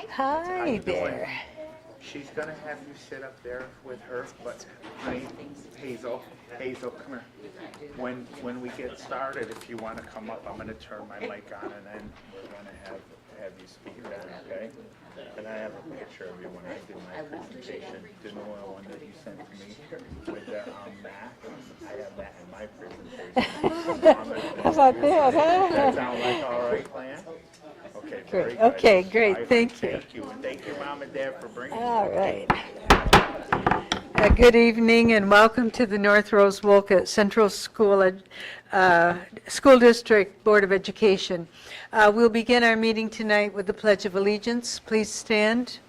Hi there. She's gonna have you sit up there with her, but Hazel, come here. When we get started, if you wanna come up, I'm gonna turn my mic on and then we're gonna have you speak then, okay? And I have a picture of you when I did my presentation, the new one that you sent to me with the map. I have that in my presentation. How about that, huh? That sound like all right plan? Okay, very good. Okay, great. Thank you. Thank you, and thank your mom and dad for bringing All right. Good evening and welcome to the North Rose-Wolcott Central School District Board of Education. We'll begin our meeting tonight with the Pledge of Allegiance. Please stand.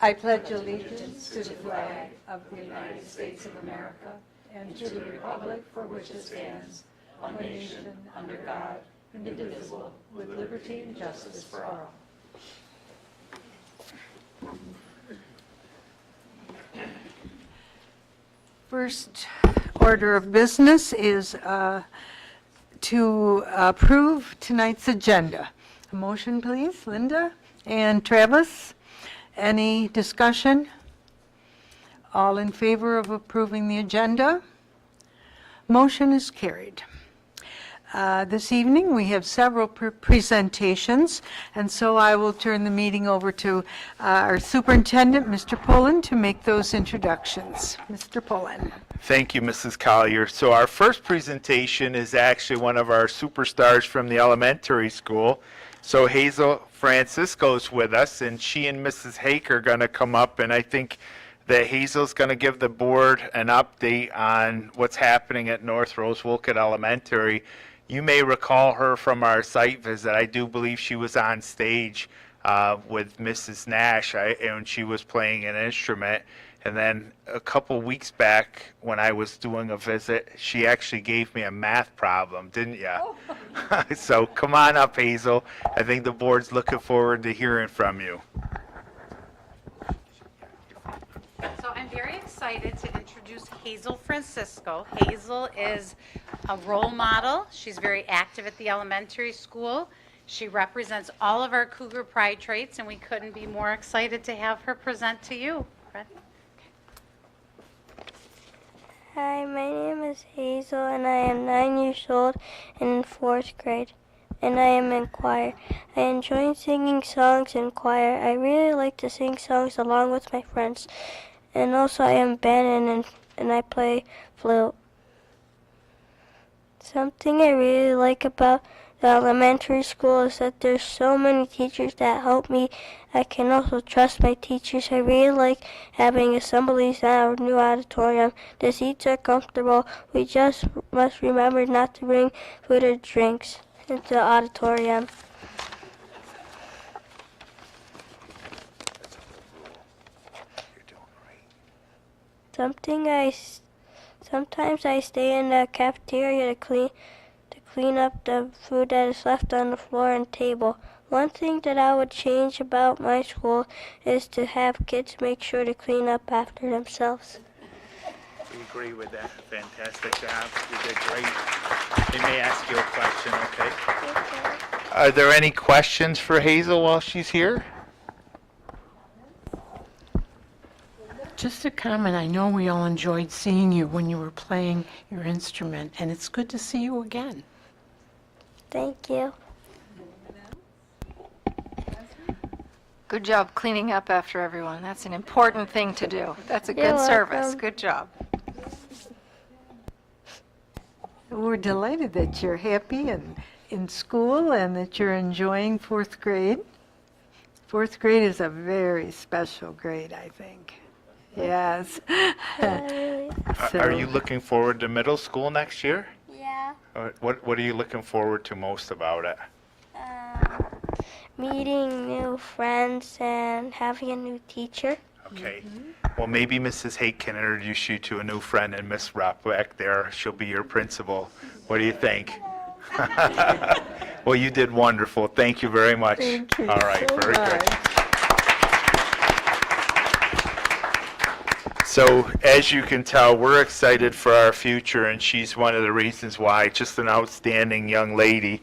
I pledge allegiance to the flag of the United States of America and to the republic for which it stands, one nation, under God, indivisible, with liberty and justice for all. First order of business is to approve tonight's agenda. A motion, please, Linda and Travis. Any discussion? All in favor of approving the agenda? Motion is carried. This evening, we have several presentations, and so I will turn the meeting over to our superintendent, Mr. Pullen, to make those introductions. Mr. Pullen. Thank you, Mrs. Collier. So our first presentation is actually one of our superstars from the elementary school. So Hazel Francisco's with us, and she and Mrs. Hake are going to come up, and I think that Hazel's going to give the board an update on what's happening at North Rose-Wolcott Elementary. You may recall her from our site visit. I do believe she was on stage with Mrs. Nash, and she was playing an instrument. And then a couple weeks back, when I was doing a visit, she actually gave me a math problem, didn't you? Oh. So come on up, Hazel. I think the board's looking forward to hearing from you. So I'm very excited to introduce Hazel Francisco. Hazel is a role model. She's very active at the elementary school. She represents all of our Cougar Pride traits, and we couldn't be more excited to have her present to you. Fred? Hi, my name is Hazel, and I am 9 years old and in 4th grade, and I am in choir. I enjoy singing songs in choir. I really like to sing songs along with my friends, and also I am band and I play flute. Something I really like about the elementary school is that there's so many teachers that help me. I can also trust my teachers. I really like having assemblies in our new auditorium. The seats are comfortable. We just must remember not to bring food or drinks into the auditorium. Sometimes I stay in the cafeteria to clean up the food that is left on the floor and table. One thing that I would change about my school is to have kids make sure to clean up after themselves. We agree with that. Fantastic job. You did great. They may ask you a question, okay? Are there any questions for Hazel while she's here? Just a comment. I know we all enjoyed seeing you when you were playing your instrument, and it's good to see you again. Thank you. Good job cleaning up after everyone. That's an important thing to do. That's a You're good service. welcome. Good job. We're delighted that you're happy and in school and that you're enjoying 4th grade. 4th grade is a very special grade, I think. Yes. Are you looking forward to middle school next year? Yeah. What are you looking forward to most about it? Meeting new friends and having a new teacher. Okay. Well, maybe Mrs. Hake can introduce you to a new friend, and Miss Rock back there, she'll be your principal. What do you think? Well, you did wonderful. Thank you very much. Thank you All right, so very much. good. So as you can tell, we're excited for our future, and she's one of the reasons why. Just an outstanding young lady.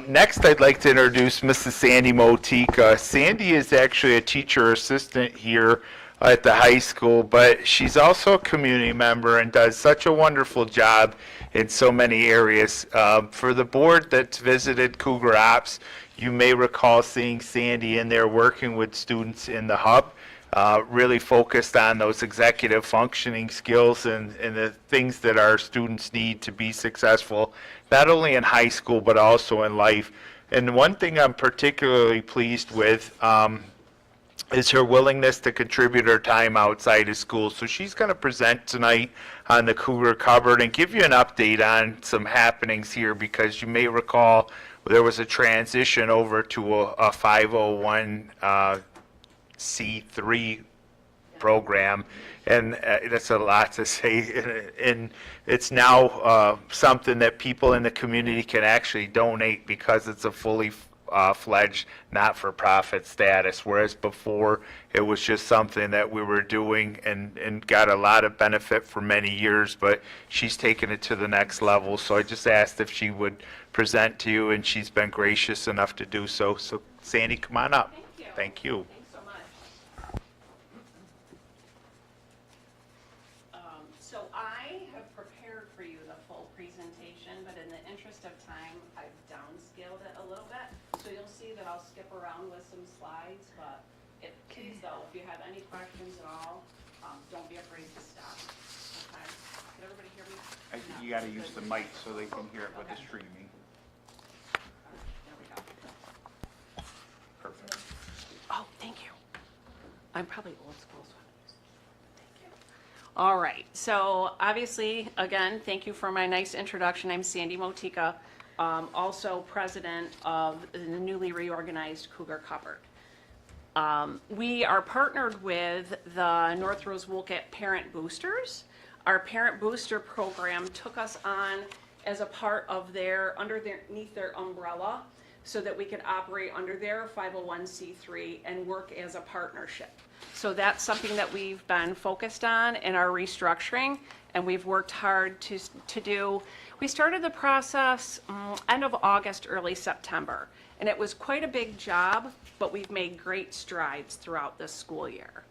Next, I'd like to introduce Mrs. Sandy Motika. Sandy is actually a teacher assistant here at the high school, but she's also a community member and does such a wonderful job in so many areas. For the board that's visited Cougar Ops, you may recall seeing Sandy in there working with students in the hub. Really focused on those executive functioning skills and the things that our students need to be successful, not only in high school, but also in life. And one thing I'm particularly pleased with is her willingness to contribute her time outside of school. So she's going to present tonight on the Cougar Cupboard and give you an update on some happenings here, because you may recall there was a transition over to a 501c3 program, and that's a lot to say, and it's now something that people in the community can actually donate because it's a fully fledged not-for-profit status, whereas before it was just something that we were doing and got a lot of benefit for many years, but she's taken it to the next level. So I just asked if she would present to you, and she's been gracious enough to do so. So Sandy, come on up. Thank you. Thank you. Thanks so much. So I have prepared for you the full presentation, but in the interest of time, I've downscaled it a little bit. So you'll see that I'll skip around with some slides, but please though, if you have any questions at all, don't be afraid to stop. Okay? Can everybody hear me? You got to use the mic so they can hear it with the streaming. There we go. Perfect. Oh, thank you. I'm probably old school, so I'm used to it. Thank you. All right, so obviously, again, thank you for my nice introduction. I'm Sandy Motika, also president of the newly reorganized Cougar Cupboard. We are partnered with the North Rose-Wolcott Parent Boosters. Our Parent Booster program took us on as a part of underneath their umbrella, so that we could operate under their 501c3 and work as a partnership. So that's something that we've been focused on in our restructuring, and we've worked hard to do. We started the process end of August, early September, and it was quite a big job, but we've made great strides throughout this school year.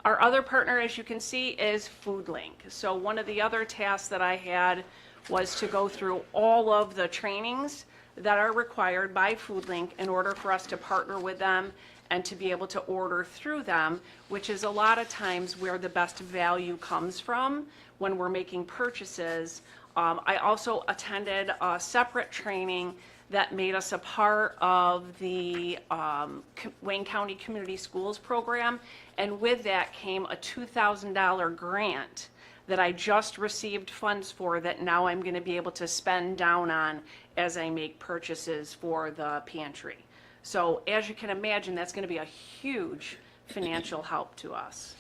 Our other partner, as you can see, is FoodLink. So one of the other tasks that I had was to go through all of the trainings that are required by FoodLink in order for us to partner with them and to be able to order through them, which is a lot of times where the best value comes from when we're making purchases. I also attended a separate training that made us a part of the Wayne County Community Schools program, and with that came a $2,000 grant that I just received funds for, that now I'm going to be able to spend down on as I make purchases for the pantry. So as you can imagine, that's going to be a huge financial help to us.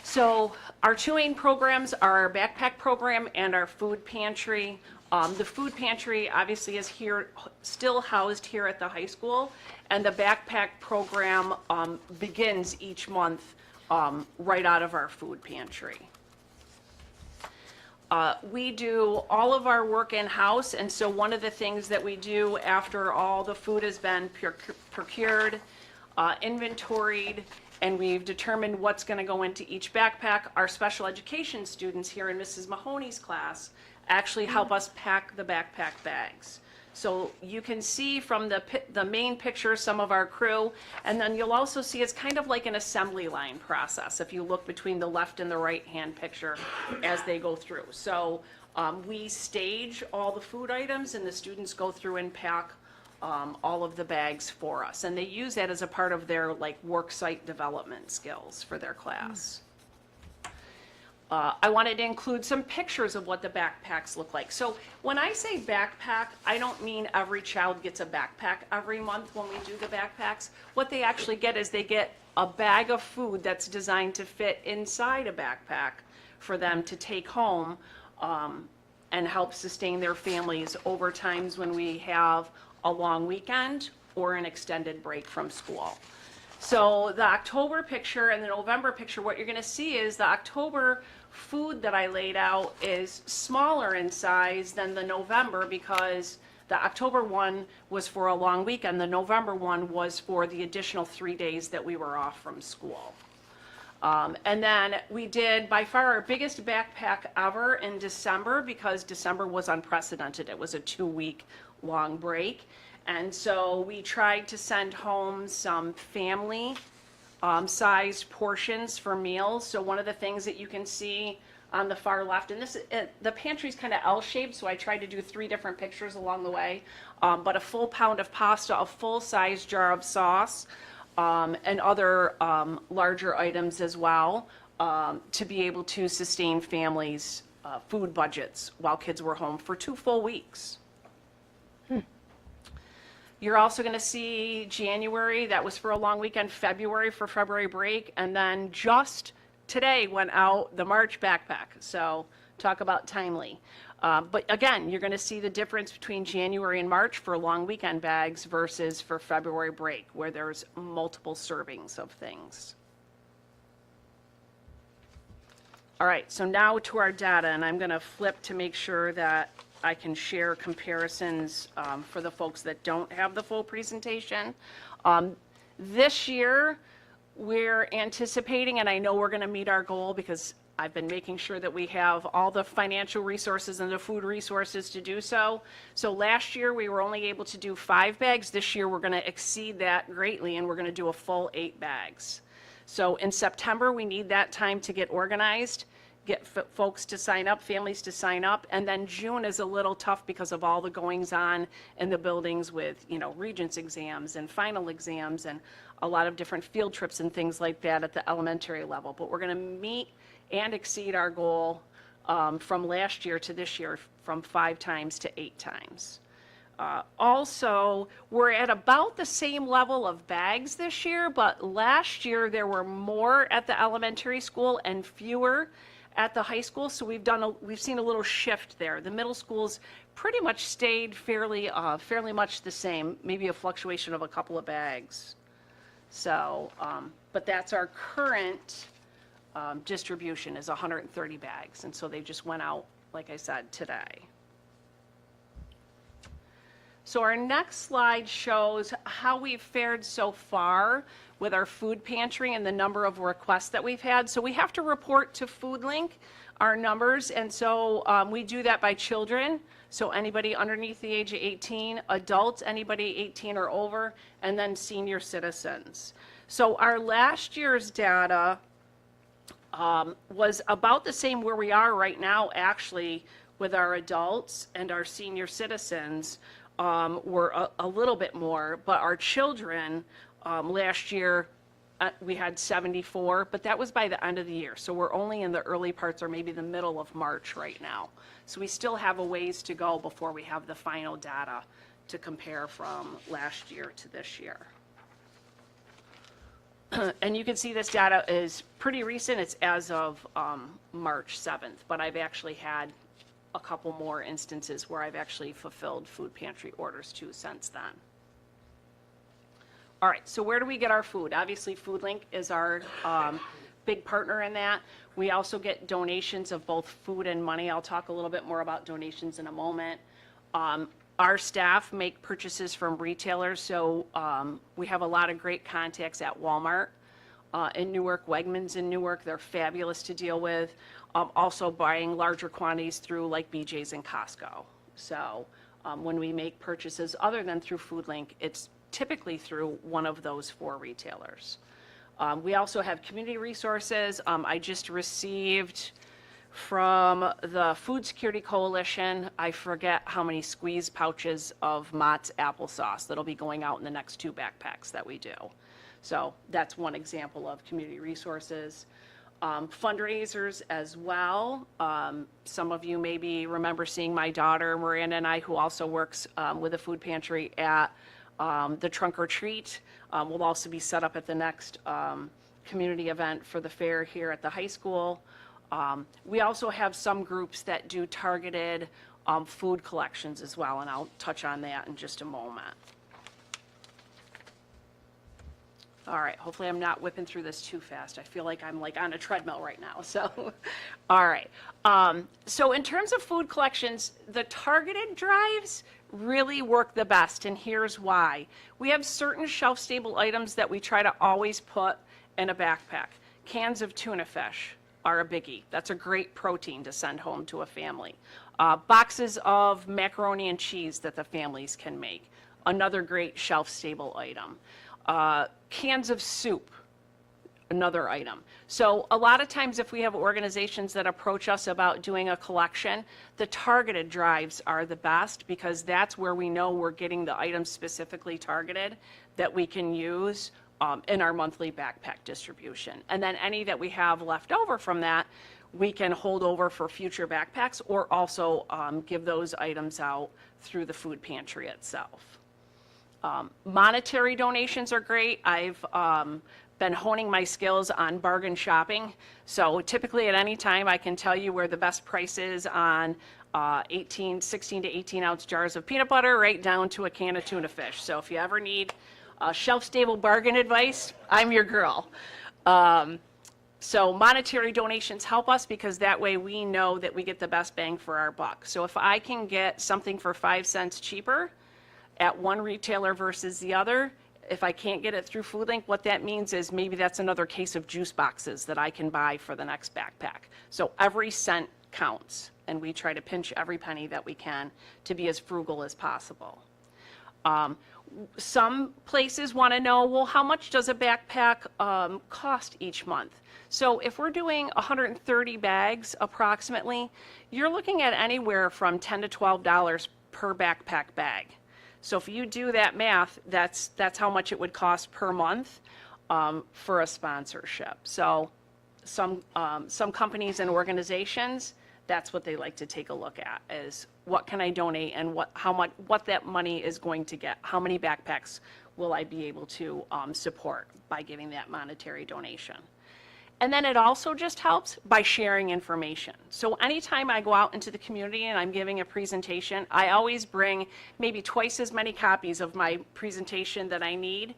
So our two main programs are our backpack program and our food pantry. The food pantry obviously is here, still housed here at the high school, and the backpack program begins each month right out of our food pantry. We do all of our work in-house, and so one of the things that we do after all the food has been procured, inventoried, and we've determined what's going to go into each backpack, our special education students here in Mrs. Mahoney's class actually help us pack the backpack bags. So you can see from the main picture some of our crew, and then you'll also see it's kind of like an assembly line process if you look between the left and the right hand picture as they go through. So we stage all the food items, and the students go through and pack all of the bags for us, and they use that as a part of their work site development skills for their class. I wanted to include some pictures of what the backpacks look like. So when I say backpack, I don't mean every child gets a backpack every month when we do the backpacks. What they actually get is they get a bag of food that's designed to fit inside a backpack for them to take home and help sustain their families over times when we have a long weekend or an extended break from school. So the October picture and the November picture, what you're going to see is the October food that I laid out is smaller in size than the November because the October one was for a long weekend. The November one was for the additional 3 days that we were off from school. And then we did by far our biggest backpack ever in December because December was unprecedented. It was a 2-week long break. And so we tried to send home some family sized portions for meals. So one of the things that you can see on the far left, and the pantry's kind of L-shaped, so I tried to do 3 different pictures along the way. But a full pound of pasta, a full-size jar of sauce, and other larger items as well, to be able to sustain families' food budgets while kids were home for 2 full weeks. You're also going to see January, that was for a long weekend, February for February break, and then just today went out the March backpack. So talk about timely. But again, you're going to see the difference between January and March for long weekend bags versus for February break, where there's multiple servings of things. All right, so now to our data, and I'm going to flip to make sure that I can share comparisons for the folks that don't have the full presentation. This year, we're anticipating, and I know we're going to meet our goal because I've been making sure that we have all the financial resources and the food resources to do so. So last year, we were only able to do 5 bags. This year, we're going to exceed that greatly, and we're going to do a full 8 bags. So in September, we need that time to get organized, get folks to sign up, families to sign up, and then June is a little tough because of all the goings on in the buildings with, regents exams and final exams and a lot of different field trips and things like that at the elementary level. But we're going to meet and exceed our goal from last year to this year from 5 times to 8 times. Also, we're at about the same level of bags this year, but last year there were more at the elementary school and fewer at the high school, so we've seen a little shift there. The middle schools pretty much stayed fairly much the same, maybe a fluctuation of a couple of bags. So, but that's our current distribution is 130 bags, and so they just went out, like I said, today. So our next slide shows how we've fared so far with our food pantry and the number of requests that we've had. So we have to report to FoodLink our numbers, and so we do that by children. So anybody underneath the age of 18, adults, anybody 18 or over, and then senior citizens. So our last year's data was about the same where we are right now, actually, with our adults and our senior citizens. Were a little bit more, but our children, last year, we had 74, but that was by the end of the year. So we're only in the early parts or maybe the middle of March right now. So we still have a ways to go before we have the final data to compare from last year to this year. And you can see this data is pretty recent. It's as of March 7th, but I've actually had a couple more instances where I've actually fulfilled food pantry orders too since then. All right, so where do we get our food? Obviously, FoodLink is our big partner in that. We also get donations of both food and money. I'll talk a little bit more about donations in a moment. Our staff make purchases from retailers, so we have a lot of great contacts at Walmart in Newark, Wegmans in Newark. They're fabulous to deal with. Also buying larger quantities through like BJ's and Costco. So when we make purchases other than through FoodLink, it's typically through one of those 4 retailers. We also have community resources. I just received from the Food Security Coalition, I forget how many squeeze pouches of Mott's applesauce that'll be going out in the next 2 backpacks that we do. So that's one example of community resources. Fundraisers as well. Some of you maybe remember seeing my daughter, Miranda, and I, who also works with a food pantry at the Trunk or Treat. We'll also be set up at the next community event for the fair here at the high school. We also have some groups that do targeted food collections as well, and I'll touch on that in just a moment. All right, hopefully I'm not whipping through this too fast. I feel like I'm like on a treadmill right now, so, all right. So in terms of food collections, the targeted drives really work the best, and here's why. We have certain shelf-stable items that we try to always put in a backpack. Cans of tuna fish are a biggie. That's a great protein to send home to a family. Boxes of macaroni and cheese that the families can make, another great shelf-stable item. Cans of soup, another item. So a lot of times if we have organizations that approach us about doing a collection, the targeted drives are the best because that's where we know we're getting the items specifically targeted that we can use in our monthly backpack distribution. And then any that we have left over from that, we can hold over for future backpacks or also give those items out through the food pantry itself. Monetary donations are great. I've been honing my skills on bargain shopping. So typically at any time I can tell you where the best price is on 16 to 18 ounce jars of peanut butter right down to a can of tuna fish. So if you ever need shelf-stable bargain advice, I'm your girl. So monetary donations help us because that way we know that we get the best bang for our buck. So if I can get something for 5 cents cheaper at one retailer versus the other, if I can't get it through FoodLink, what that means is maybe that's another case of juice boxes that I can buy for the next backpack. So every cent counts, and we try to pinch every penny that we can to be as frugal as possible. Some places want to know, well, how much does a backpack cost each month? So if we're doing 130 bags approximately, you're looking at anywhere from $10 to $12 per backpack bag. So if you do that math, that's how much it would cost per month for a sponsorship. So some companies and organizations, that's what they like to take a look at is what can I donate and what that money is going to get. How many backpacks will I be able to support by giving that monetary donation? And then it also just helps by sharing information. So anytime I go out into the community and I'm giving a presentation, I always bring maybe twice as many copies of my presentation that I need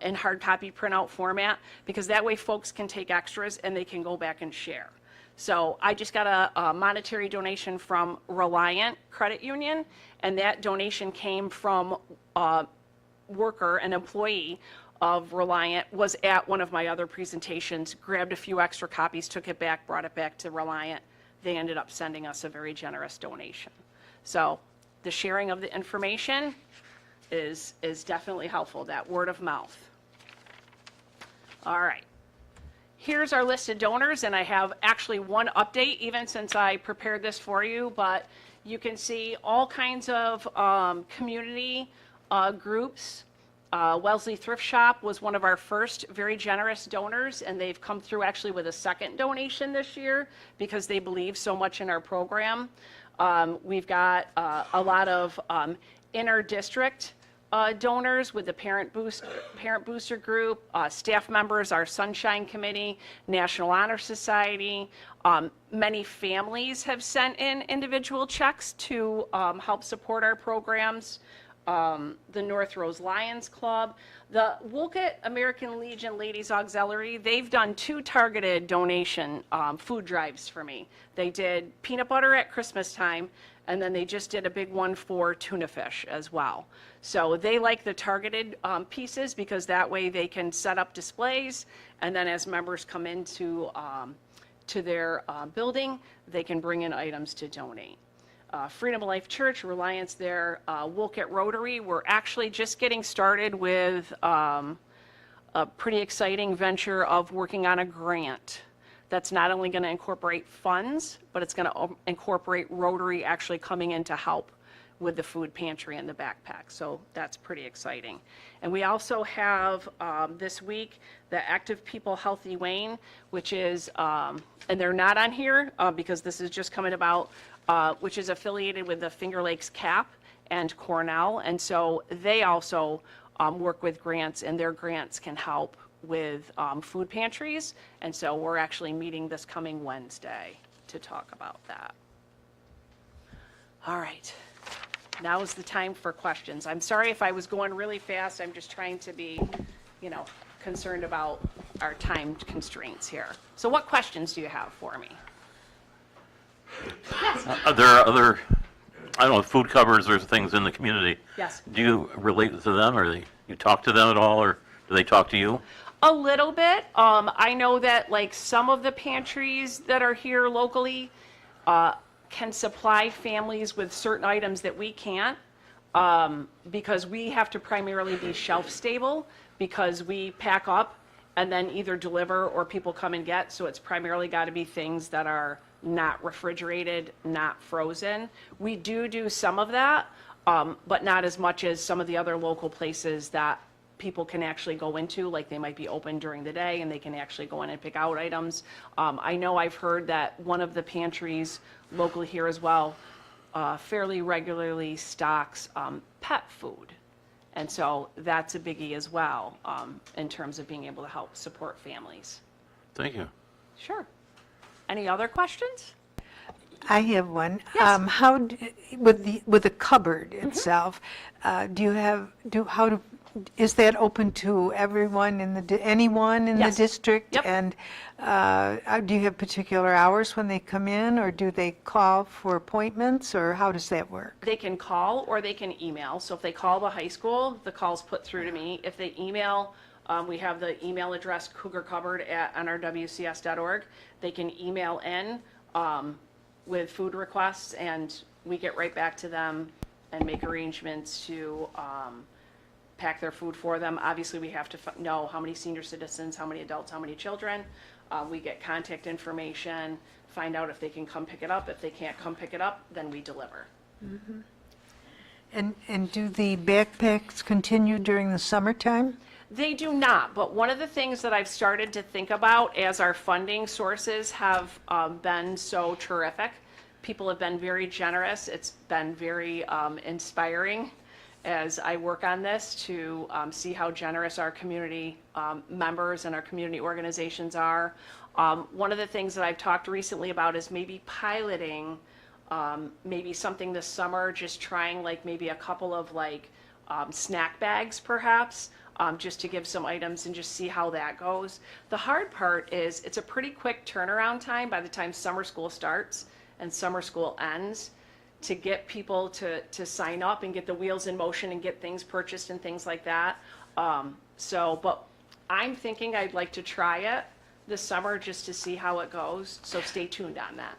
in hard copy printout format, because that way folks can take extras and they can go back and share. So I just got a monetary donation from Reliant Credit Union, and that donation came from a worker, an employee of Reliant, was at one of my other presentations, grabbed a few extra copies, took it back, brought it back to Reliant. They ended up sending us a very generous donation. So the sharing of the information is definitely helpful, that word of mouth. All right. Here's our list of donors, and I have actually one update even since I prepared this for you, but you can see all kinds of community groups. Wellesley Thrift Shop was one of our first very generous donors, and they've come through actually with a second donation this year because they believe so much in our program. We've got a lot of inter-district donors with the Parent Booster Group, staff members, our Sunshine Committee, National Honor Society. Many families have sent in individual checks to help support our programs. The North Rose Lions Club, the Wolcott American Legion Ladies Auxiliary, they've done 2 targeted donation food drives for me. They did peanut butter at Christmas time, and then they just did a big one for tuna fish as well. So they like the targeted pieces because that way they can set up displays, and then as members come into to their building, they can bring in items to donate. Freedom of Life Church, Reliance there, Wolcott Rotary. We're actually just getting started with a pretty exciting venture of working on a grant that's not only going to incorporate funds, but it's going to incorporate Rotary actually coming in to help with the food pantry and the backpack. So that's pretty exciting. And we also have this week the Active People Healthy Wayne, which is, and they're not on here because this is just coming about, which is affiliated with the Finger Lakes CAP and Cornell. And so they also work with grants, and their grants can help with food pantries. And so we're actually meeting this coming Wednesday to talk about that. All right. Now is the time for questions. I'm sorry if I was going really fast. I'm just trying to be, concerned about our time constraints here. So what questions do you have for me? Are there other, I don't know, food cupboards or things in the community? Yes. Do you relate to them, or you talk to them at all, or do they talk to you? A little bit. I know that like some of the pantries that are here locally can supply families with certain items that we can't, because we have to primarily be shelf stable because we pack up and then either deliver or people come and get. So it's primarily got to be things that are not refrigerated, not frozen. We do some of that, but not as much as some of the other local places that people can actually go into, like they might be open during the day and they can actually go in and pick out items. I know I've heard that one of the pantries locally here as well fairly regularly stocks pet food. And so that's a biggie as well in terms of being able to help support families. Thank you. Sure. Any other questions? I have one. Yes. With the cupboard itself, is that open to everyone anyone in the Yes. district? Yep. And do you have particular hours when they come in, or do they call for appointments, or how does that work? They can call or they can email. So if they call the high school, the call's put through to me. If they email, we have the email address cougarcupboard@nrwcs.org. They can email in with food requests, and we get right back to them and make arrangements to pack their food for them. Obviously, we have to know how many senior citizens, how many adults, how many children. We get contact information, find out if they can come pick it up. If they can't come pick it up, then we deliver. And do the backpacks continue during the summertime? They do not, but one of the things that I've started to think about as our funding sources have been so terrific, people have been very generous. It's been very inspiring as I work on this to see how generous our community members and our community organizations are. One of the things that I've talked recently about is maybe piloting maybe something this summer, just trying like maybe a couple of like snack bags perhaps, just to give some items and just see how that goes. The hard part is it's a pretty quick turnaround time by the time summer school starts and summer school ends to get people to sign up and get the wheels in motion and get things purchased and things like that. But I'm thinking I'd like to try it this summer just to see how it goes. So stay tuned on that.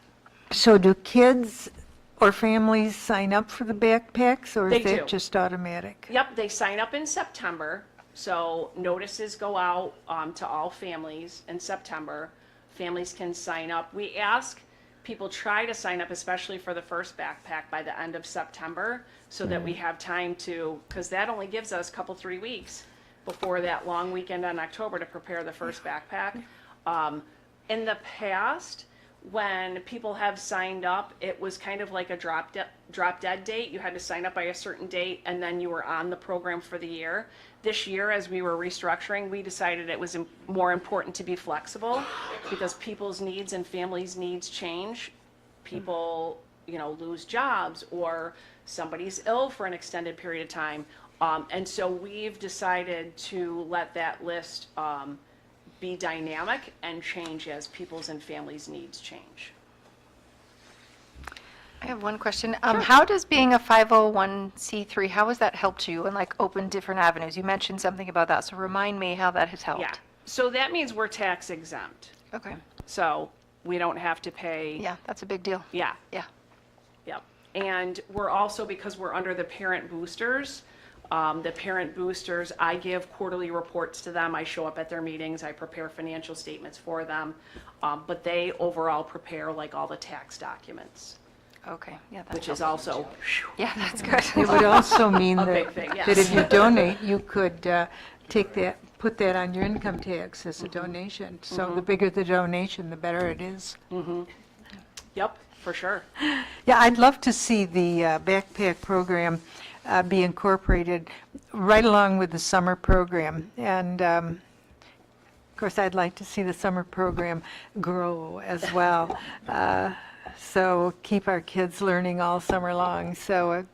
So do kids or families sign up for the backpacks, or is They that do. just automatic? Yep, they sign up in September. So notices go out to all families in September. Families can sign up. We ask people try to sign up, especially for the first backpack, by the end of September, so that we have time to, because that only gives us a couple, 3 weeks before that long weekend in October to prepare the first backpack. In the past, when people have signed up, it was kind of like a drop dead date. You had to sign up by a certain date, and then you were on the program for the year. This year, as we were restructuring, we decided it was more important to be flexible because people's needs and families' needs change. People, lose jobs, or somebody's ill for an extended period of time. And so we've decided to let that list be dynamic and change as people's and families' needs change. I have one question. How does being a 501c3, how has that helped you and like open different avenues? You mentioned something about that, so remind me how that has helped. Yeah, so that means we're tax exempt. Okay. So we don't have to pay. Yeah, that's a big deal. Yeah, Yeah. yep. And we're also, because we're under the parent boosters, I give quarterly reports to them. I show up at their meetings. I prepare financial statements for them. But they overall prepare like all the tax documents, Okay. Yeah, that's which is helpful. also Yeah, that's good. It would also mean A that big thing, yes. that if you donate, you could put that on your income tax as a donation. So the bigger the donation, the better it is. Yep, for sure. Yeah, I'd love to see the backpack program be incorporated right along with the summer program. And of course, I'd like to see the summer program grow as well. So keep our kids learning all summer long. So it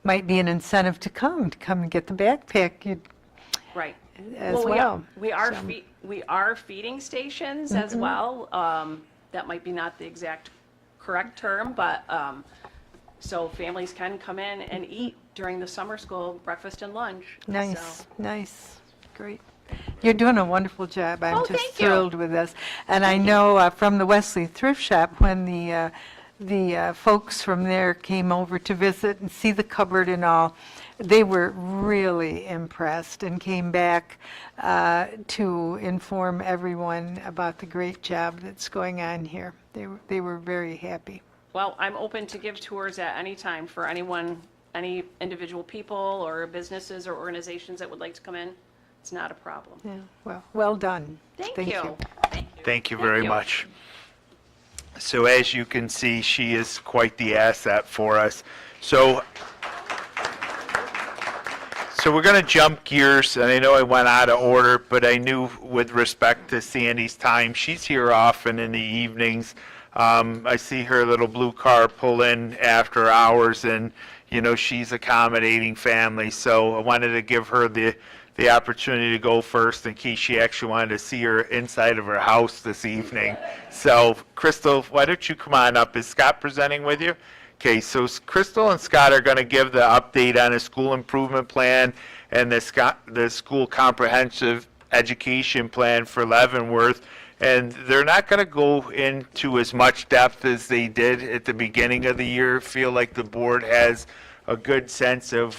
might be an incentive to come and get the backpack. Right. as Well, well. we are, So- we are feeding stations as well. That might be not the exact correct term, but, so families can come in and eat during the summer school breakfast and lunch. Nice, So- nice, great. You're doing a wonderful job. I'm Oh, just thank you. thrilled with this. And I know from the Wesley Thrift Shop, when the folks from there came over to visit and see the cupboard and all, they were really impressed and came back to inform everyone about the great job that's going on here. They were very happy. Well, I'm open to give tours at any time for anyone, any individual people or businesses or organizations that would like to come in. It's not a problem. Yeah, well done. Thank you. Thank you very you. much. So as you can see, she is quite the asset for us. So we're going to jump gears, and I know I went out of order, but I knew with respect to Sandy's time, she's here often in the evenings. I see her little blue car pull in after hours, and, you know, she's accommodating family. So I wanted to give her the opportunity to go first in case she actually wanted to see her inside of her house this evening. So, Crystal, why don't you come on up? Is Scott presenting with you? Okay, so Crystal and Scott are going to give the update on the school improvement plan and the school comprehensive education plan for Leavenworth. And they're not going to go into as much depth as they did at the beginning of the year. Feel like the board has a good sense of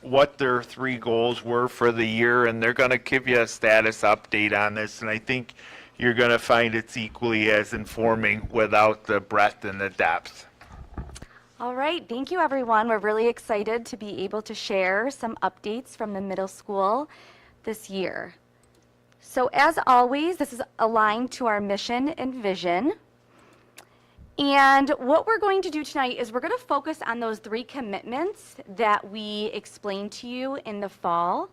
what their 3 goals were for the year, and they're going to give you a status update on this. And I think you're going to find it's equally as informing without the breadth and the depth. All right, thank you everyone. We're really excited to be able to share some updates from the middle school this year. So as always, this is aligned to our mission and vision. And what we're going to do tonight is we're going to focus on those 3 commitments that we explained to you in the fall.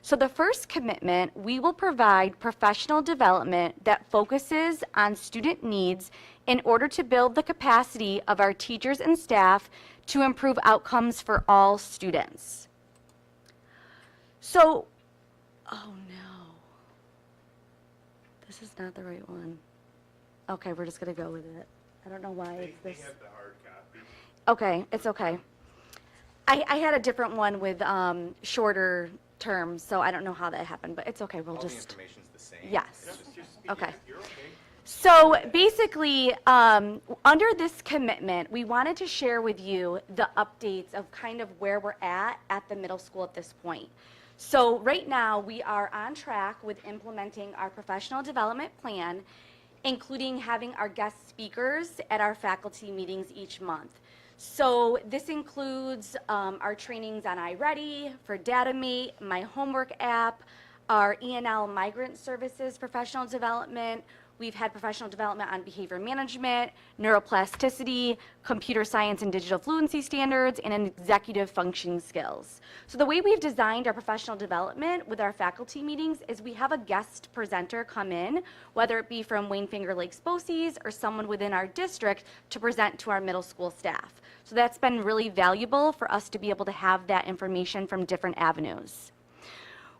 So the first commitment, we will provide professional development that focuses on student needs in order to build the capacity of our teachers and staff to improve outcomes for all students. So, oh no, this is not the right one. Okay, we're just going to go with it. I don't know why it's this. the hard copy. Okay, it's okay. I had a different one with shorter terms, so I don't know how that happened, but it's okay. We'll All the just. information's the same. Yes. Okay. You're okay. So basically, under this commitment, we wanted to share with you the updates of kind of where we're at the middle school at this point. So right now, we are on track with implementing our professional development plan, including having our guest speakers at our faculty meetings each month. So this includes our trainings on iReady, for DataMate, My Homework app, our E&L Migrant Services professional development. We've had professional development on behavior management, neuroplasticity, computer science and digital fluency standards, and executive functioning skills. So the way we've designed our professional development with our faculty meetings is we have a guest presenter come in, whether it be from Wayne Finger Lakes BOCES or someone within our district, to present to our middle school staff. So that's been really valuable for us to be able to have that information from different avenues.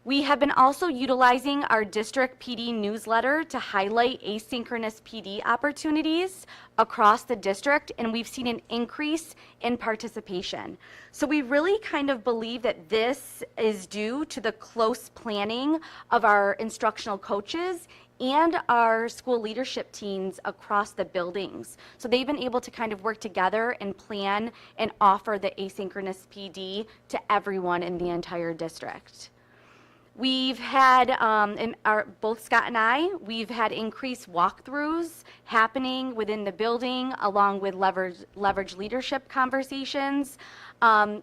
We have been also utilizing our district PD newsletter to highlight asynchronous PD opportunities across the district, and we've seen an increase in participation. So we really kind of believe that this is due to the close planning of our instructional coaches and our school leadership teams across the buildings. So they've been able to kind of work together and plan and offer the asynchronous PD to everyone in the entire district. We've had, both Scott and I, we've had increased walkthroughs happening within the building along with leverage leadership conversations.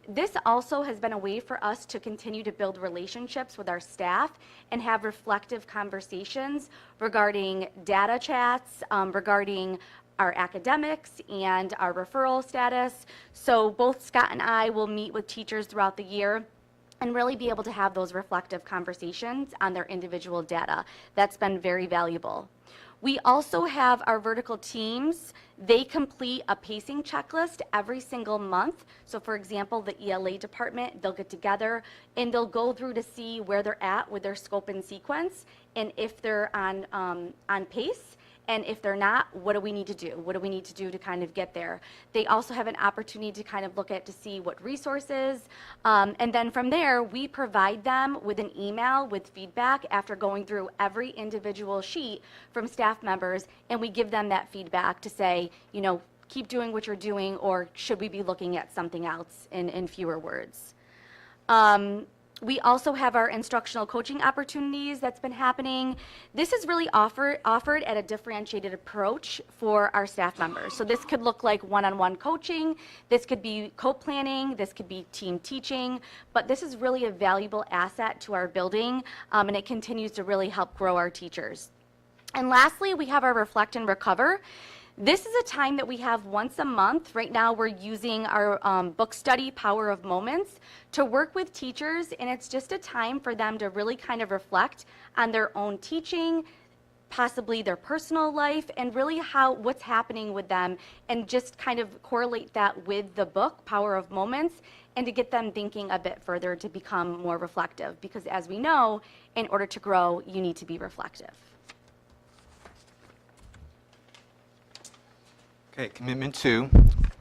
This also has been a way for us to continue to build relationships with our staff and have reflective conversations regarding data chats, regarding our academics and our referral status. So both Scott and I will meet with teachers throughout the year and really be able to have those reflective conversations on their individual data. That's been very valuable. We also have our vertical teams. They complete a pacing checklist every single month. So for example, the ELA department, they'll get together and they'll go through to see where they're at with their scope and sequence, and if they're on pace. And if they're not, what do we need to do? What do we need to do to kind of get there? They also have an opportunity to kind of look at to see what resources. And then from there, we provide them with an email with feedback after going through every individual sheet from staff members. And we give them that feedback to say, you know, keep doing what you're doing, or should we be looking at something else in fewer words? We also have our instructional coaching opportunities that's been happening. This is really offered at a differentiated approach for our staff members. So this could look like one-on-one coaching, this could be co-planning, this could be team teaching, but this is really a valuable asset to our building, and it continues to really help grow our teachers. And lastly, we have our Reflect and Recover. This is a time that we have once a month. Right now we're using our book study, Power of Moments, to work with teachers, and it's just a time for them to really kind of reflect on their own teaching, possibly their personal life, and really what's happening with them, and just kind of correlate that with the book, Power of Moments, and to get them thinking a bit further to become more reflective. Because as we know, in order to grow, you need to be reflective. Okay, commitment 2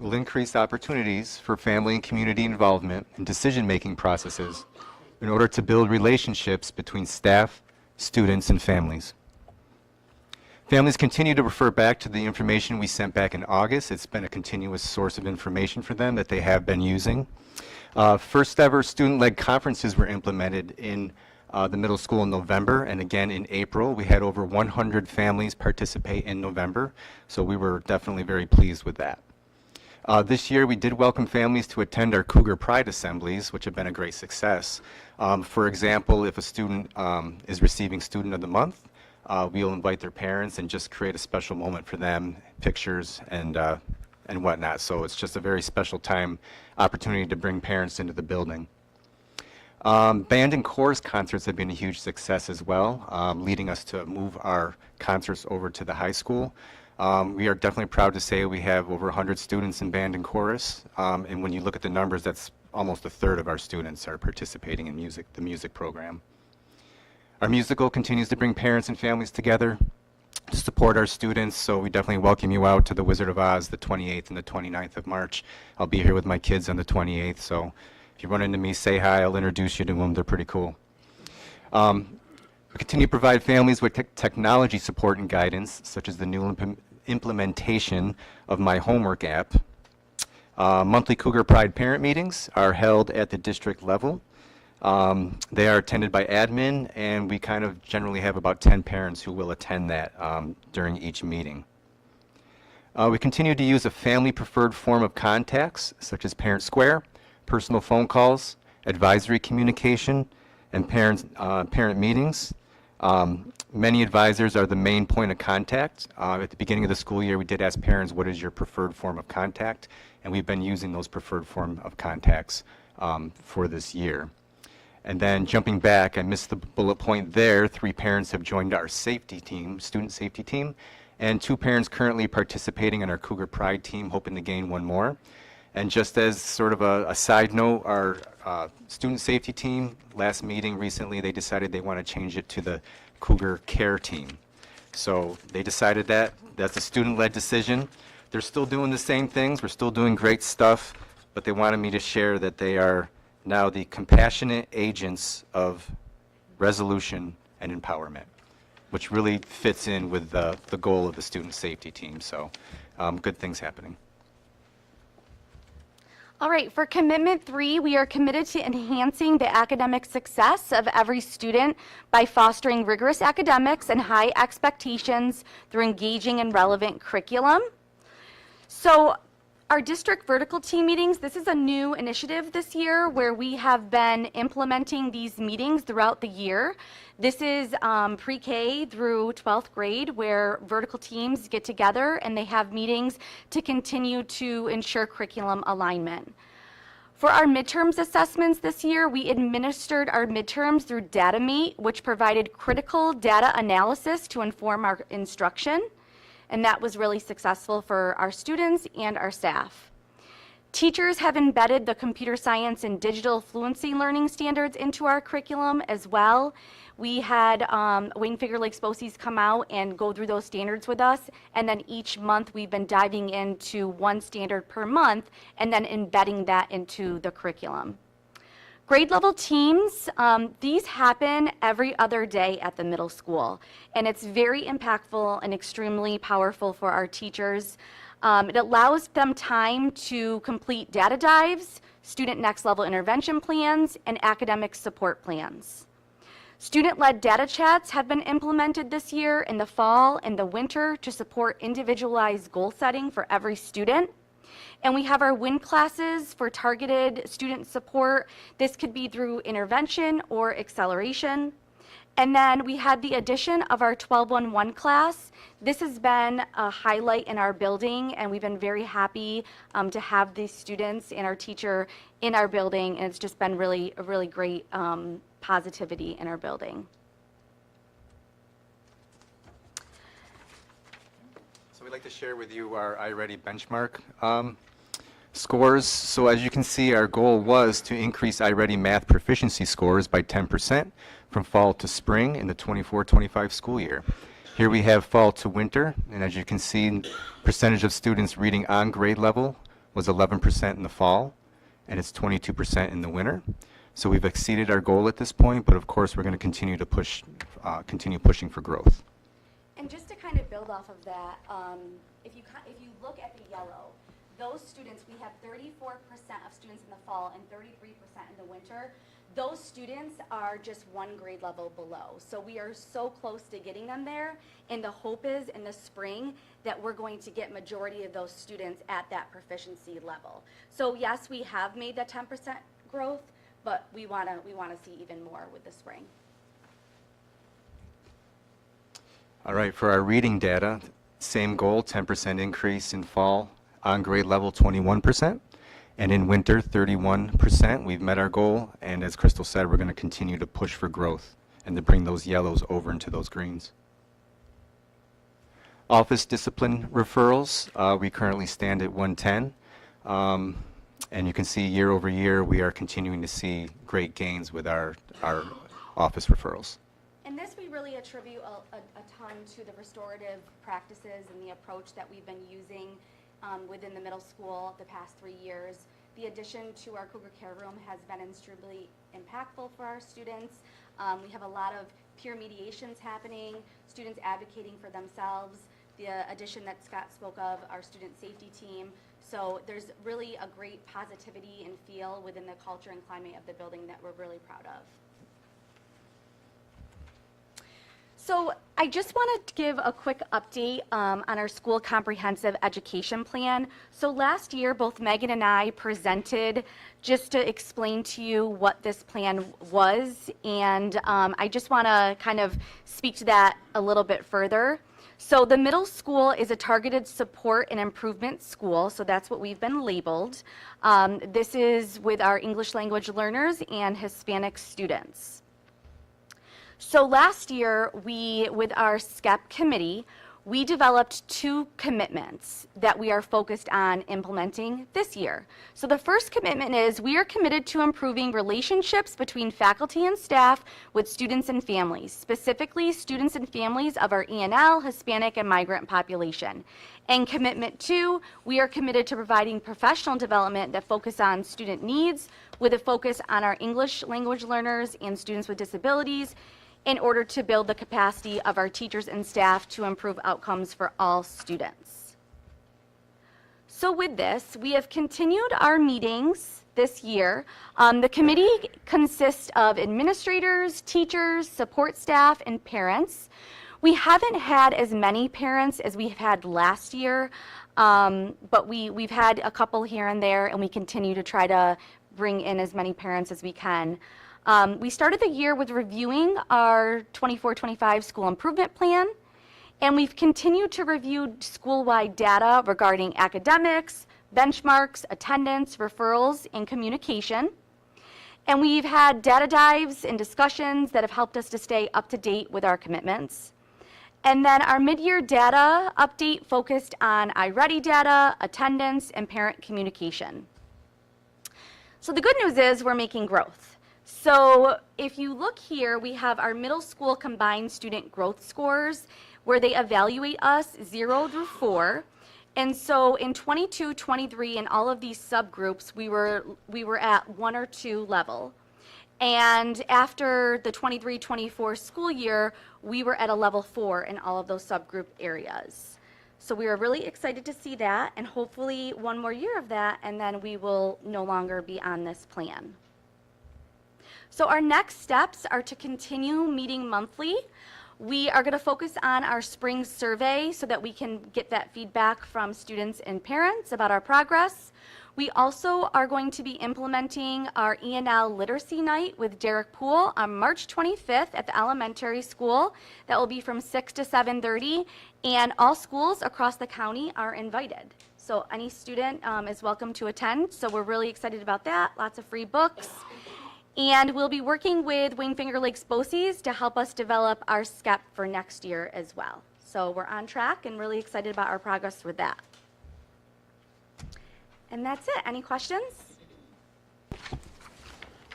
will increase opportunities for family and community involvement in decision-making processes in order to build relationships between staff, students, and families. Families continue to refer back to the information we sent back in August. It's been a continuous source of information for them that they have been using. First ever student-led conferences were implemented in the middle school in November, and again in April. We had over 100 families participate in November, so we were definitely very pleased with that. This year we did welcome families to attend our Cougar Pride assemblies, which have been a great success. For example, if a student is receiving Student of the Month, we'll invite their parents and just create a special moment for them, pictures and whatnot. So it's just a very special time, opportunity to bring parents into the building. Band and chorus concerts have been a huge success as well, leading us to move our concerts over to the high school. We are definitely proud to say we have over 100 students in band and chorus, and when you look at the numbers, that's almost a third of our students are participating in the music program. Our musical continues to bring parents and families together to support our students, so we definitely welcome you out to the Wizard of Oz the 28th and the 29th of March. I'll be here with my kids on the 28th, so if you run into me, say hi. I'll introduce you to them. They're pretty cool. We continue to provide families with technology support and guidance, such as the new implementation of My Homework app. Monthly Cougar Pride parent meetings are held at the district level. They are attended by admin, and we kind of generally have about 10 parents who will attend that during each meeting. We continue to use a family-preferred form of contacts, such as Parent Square, personal phone calls, advisory communication, and parent meetings. Many advisors are the main point of contact. At the beginning of the school year, we did ask parents, what is your preferred form of contact? And we've been using those preferred form of contacts for this year. And then jumping back, I missed the bullet point there. 3 parents have joined our safety team, student safety team, and 2 parents currently participating in our Cougar Pride team, hoping to gain 1 more. And just as sort of a side note, our student safety team, last meeting recently, they decided they want to change it to the Cougar Care team. So they decided that. That's a student-led decision. They're still doing the same things. We're still doing great stuff, but they wanted me to share that they are now the compassionate agents of resolution and empowerment, which really fits in with the goal of the student safety team. So good things happening. All right, for commitment 3, we are committed to enhancing the academic success of every student by fostering rigorous academics and high expectations through engaging and relevant curriculum. So our district vertical team meetings, this is a new initiative this year where we have been implementing these meetings throughout the year. This is pre-K through 12th grade where vertical teams get together and they have meetings to continue to ensure curriculum alignment. For our midterms assessments this year, we administered our midterms through DataMate, which provided critical data analysis to inform our instruction, and that was really successful for our students and our staff. Teachers have embedded the computer science and digital fluency learning standards into our curriculum as well. We had Wayne Finger Lakes BOCES come out and go through those standards with us, and then each month we've been diving into one standard per month and then embedding that into the curriculum. Grade level teams, these happen every other day at the middle school, and it's very impactful and extremely powerful for our teachers. It allows them time to complete data dives, student next level intervention plans, and academic support plans. Student-led data chats have been implemented this year in the fall and the winter to support individualized goal setting for every student. And we have our WIN classes for targeted student support. This could be through intervention or acceleration. And then we had the addition of our 1211 class. This has been a highlight in our building, and we've been very happy to have these students and our teacher in our building, and it's just been really a really great positivity in our building. So we'd like to share with you our iReady benchmark scores. So as you can see, our goal was to increase iReady math proficiency scores by 10% from fall to spring in the 24-25 school year. Here we have fall to winter, and as you can see, percentage of students reading on grade level was 11% in the fall, and it's 22% in the winter. So we've exceeded our goal at this point, but of course we're going to continue to push, continue pushing for growth. And just to kind of build off of that, if you look at the yellow, those students, we have 34% of students in the fall and 33% in the winter. Those students are just one grade level below. So we are so close to getting them there, and the hope is in the spring that we're going to get majority of those students at that proficiency level. So yes, we have made that 10% growth, but we want to see even more with the spring. All right, for our reading data, same goal, 10% increase in fall, on grade level 21%, and in winter 31%. We've met our goal, and as Crystal said, we're going to continue to push for growth and to bring those yellows over into those greens. Office discipline referrals, we currently stand at 110, and you can see year over year we are continuing to see great gains with our office referrals. And this we really attribute a ton to the restorative practices and the approach that we've been using within the middle school the past 3 years. The addition to our Cougar Care Room has been extremely impactful for our students. We have a lot of peer mediations happening, students advocating for themselves, the addition that Scott spoke of, our student safety team. So there's really a great positivity and feel within the culture and climate of the building that we're really proud of. So I just want to give a quick update on our school comprehensive education plan. So last year, both Megan and I presented just to explain to you what this plan was, and I just want to kind of speak to that a little bit further. So the middle school is a targeted support and improvement school, so that's what we've been labeled. This is with our English language learners and Hispanic students. So last year, with our SCEP committee, we developed 2 commitments that we are focused on implementing this year. So the first commitment is we are committed to improving relationships between faculty and staff with students and families, specifically students and families of our ENL, Hispanic, and migrant population. And commitment 2, we are committed to providing professional development that focus on student needs with a focus on our English language learners and students with disabilities, in order to build the capacity of our teachers and staff to improve outcomes for all students. So with this, we have continued our meetings this year. The committee consists of administrators, teachers, support staff, and parents. We haven't had as many parents as we've had last year, but we've had a couple here and there, and we continue to try to bring in as many parents as we can. We started the year with reviewing our 24-25 school improvement plan, and we've continued to review school-wide data regarding academics, benchmarks, attendance, referrals, and communication. And we've had data dives and discussions that have helped us to stay up to date with our commitments. And then our mid-year data update focused on iReady data, attendance, and parent communication. So the good news is we're making growth. So if you look here, we have our middle school combined student growth scores where they evaluate us 0 through 4. And so in 22, 23, in all of these subgroups, we were at 1 or 2 level. And after the 23, 24 school year, we were at a level 4 in all of those subgroup areas. So we are really excited to see that, and hopefully one more year of that, and then we will no longer be on this plan. So our next steps are to continue meeting monthly. We are going to focus on our spring survey so that we can get that feedback from students and parents about our progress. We also are going to be implementing our E&L Literacy Night with Derek Poole on March 25th at the elementary school. That will be from 6 to 7:30, and all schools across the county are invited. So any student is welcome to attend, so we're really excited about that. Lots of free books. And we'll be working with Wayne Finger Lakes BOCES to help us develop our SCEP for next year as well. So we're on track and really excited about our progress with that. And that's it. Any questions?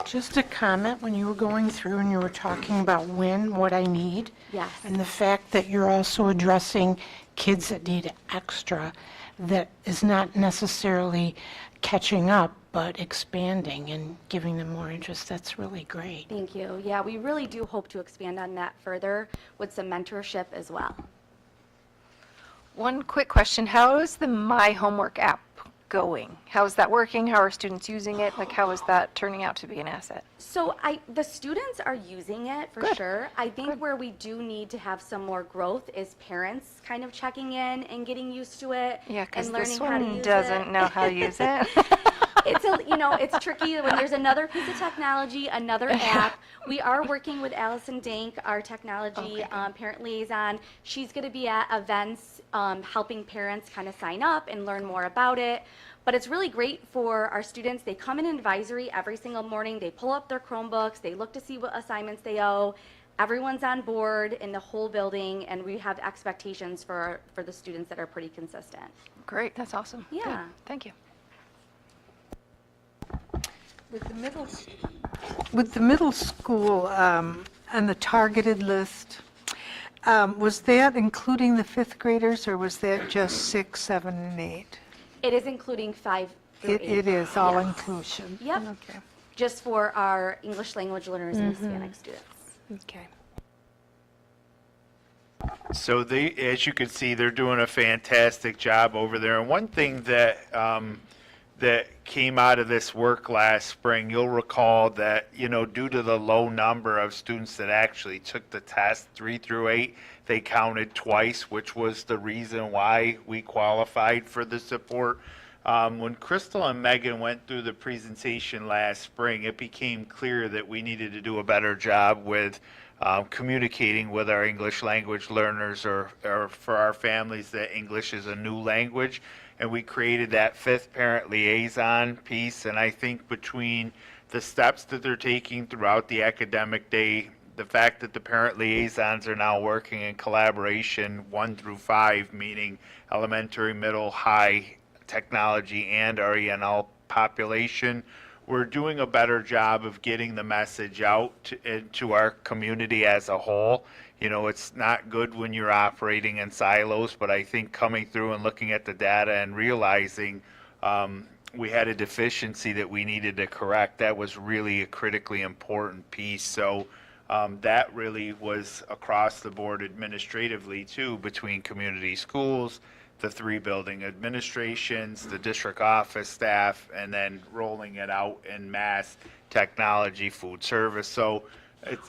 Just a comment, when you were going through and you were talking about what I need. Yes. And the fact that you're also addressing kids that need extra, that is not necessarily catching up, but expanding and giving them more interest. That's really great. Thank you. Yeah, we really do hope to expand on that further with some mentorship as well. One quick question, how is the My Homework app going? How is that working? How are students using it? Like, how is that turning out to be an asset? So the students are using it for sure. I think where we do need to have some more growth is parents kind of checking in and getting used to it Yeah, because and learning this how to one use doesn't it. know how to use it. It's tricky when there's another piece of technology, another app. We are working with Allison Dank, our technology parent liaison. She's going to be at events helping parents kind of sign up and learn more about it. But it's really great for our students. They come in advisory every single morning. They pull up their Chromebooks. They look to see what assignments they owe. Everyone's on board in the whole building, and we have expectations for the students that are pretty consistent. Great, that's awesome. Yeah. Good. Thank you. With the middle school and the targeted list, was that including the 5th graders, or was that just 6, 7, and 8? It is including 5 through 8. It is all Yes. inclusion? Yep. Okay. Just for our English language learners and Hispanic students. Okay. So they, as you can see, they're doing a fantastic job over there. And one thing that that came out of this work last spring, you'll recall that, due to the low number of students that actually took the test, 3 through 8, they counted twice, which was the reason why we qualified for the support. When Crystal and Megan went through the presentation last spring, it became clear that we needed to do a better job with communicating with our English language learners, or for our families that English is a new language. And we created that 5th parent liaison piece. And I think between the steps that they're taking throughout the academic day, the fact that the parent liaisons are now working in collaboration 1 through 5, meaning elementary, middle, high, technology, and our ENL population, we're doing a better job of getting the message out to our community as a whole. It's not good when you're operating in silos, but I think coming through and looking at the data and realizing we had a deficiency that we needed to correct, that was really a critically important piece. So that really was across the board administratively too, between community schools, the 3 building administrations, the district office staff, and then rolling it out in mass technology, food service. So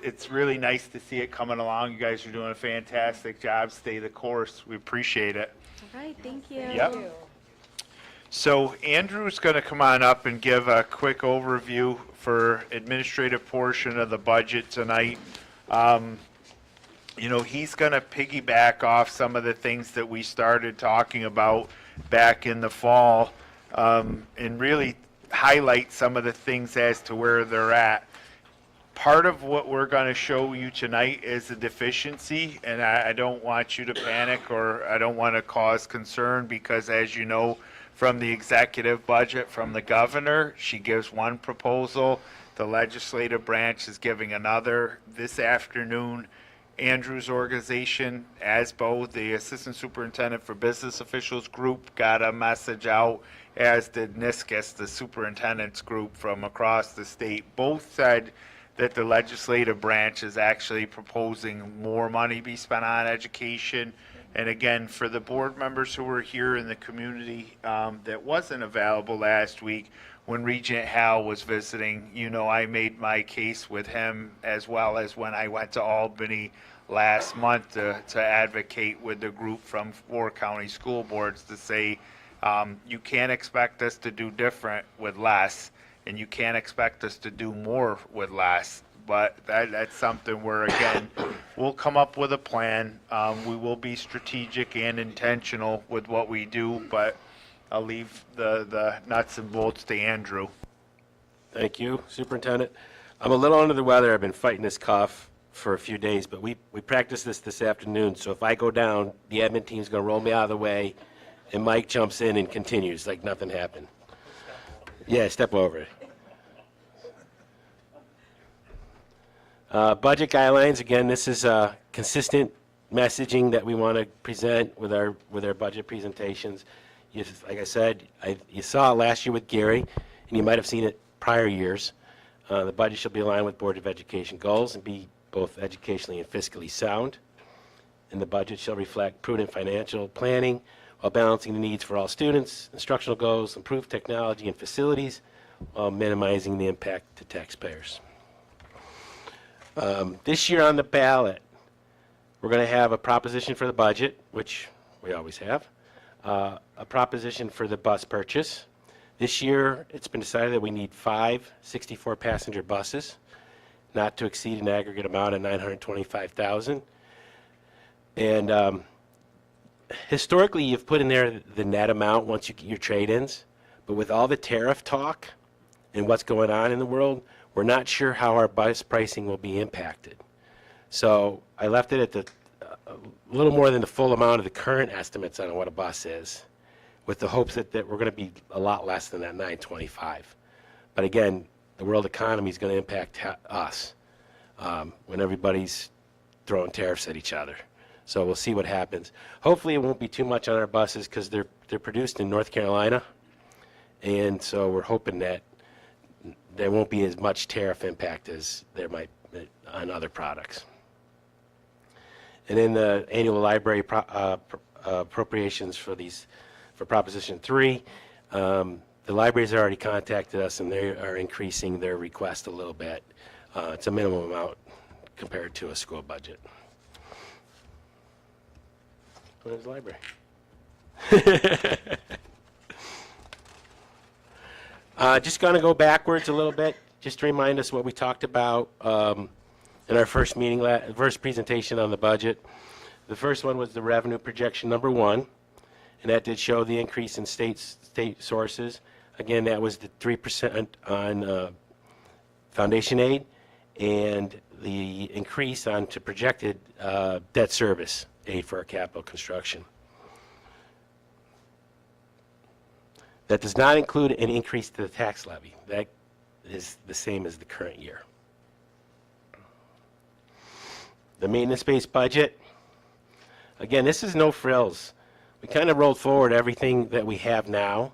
it's really nice to see it coming along. You guys are doing a fantastic job. Stay the course. We appreciate it. All right, thank you. Yep. So Andrew's going to come on up and give a quick overview for administrative portion of the budget tonight. He's going to piggyback off some of the things that we started talking about back in the fall. and really highlight some of the things as to where they're at. Part of what we're going to show you tonight is a deficiency, and I don't want you to panic, or I don't want to cause concern, because as you know from the executive budget from the governor, she gives one proposal, the legislative branch is giving another. This afternoon, Andrew's organization, ASBO, the Assistant Superintendent for Business Officials Group, got a message out, as did NISCUS, the superintendent's group from across the state. Both said that the legislative branch is actually proposing more money be spent on education. And again, for the board members who were here in the community that wasn't available last week, when Regent Hal was visiting, you know, I made my case with him, as well as when I went to Albany last month to advocate with the group from 4 county school boards to say, you can't expect us to do different with less, and you can't expect us to do more with less. But that's something where, again, we'll come up with a plan. We will be strategic and intentional with what we do, but I'll leave the nuts and bolts to Andrew. Thank you, Superintendent. I'm a little under the weather. I've been fighting this cough for a few days, but we practiced this afternoon, so if I go down, the admin team's going to roll me out of the way, and Mike jumps in and continues like nothing happened. Yeah, step over it. Budget guidelines, again, this is consistent messaging that we want to present with our budget presentations. Like I said, you saw it last year with Gary, and you might have seen it prior years. The budget shall be aligned with Board of Education goals and be both educationally and fiscally sound. And the budget shall reflect prudent financial planning while balancing the needs for all students, instructional goals, improved technology and facilities, while minimizing the impact to taxpayers. This year on the ballot, we're going to have a proposition for the budget, which we always have, a proposition for the bus purchase. This year, it's been decided that we need 5 64-passenger buses, not to exceed an aggregate amount of $925,000. And historically, you've put in there the net amount once you get your trade-ins, but with all the tariff talk and what's going on in the world, we're not sure how our bus pricing will be impacted. So I left it at a little more than the full amount of the current estimates on what a bus is, with the hopes that we're going to be a lot less than that $925. But again, the world economy is going to impact us when everybody's throwing tariffs at each other. So we'll see what happens. Hopefully it won't be too much on our buses, because they're produced in North Carolina, and so we're hoping that there won't be as much tariff impact as there might on other products. And in the annual library appropriations for Proposition 3, the libraries have already contacted us, and they are increasing their request a little bit. It's a minimum amount compared to a school budget. Where's the library? Just going to go backwards a little bit, just to remind us what we talked about in our first meeting, first presentation on the budget. The first one was the revenue projection number 1, and that did show the increase in state sources. Again, that was the 3% on foundation aid, and the increase on to projected debt service aid for our capital construction. That does not include an increase to the tax levy. That is the same as the current year. The maintenance-based budget, again, this is no frills. We kind of rolled forward everything that we have now,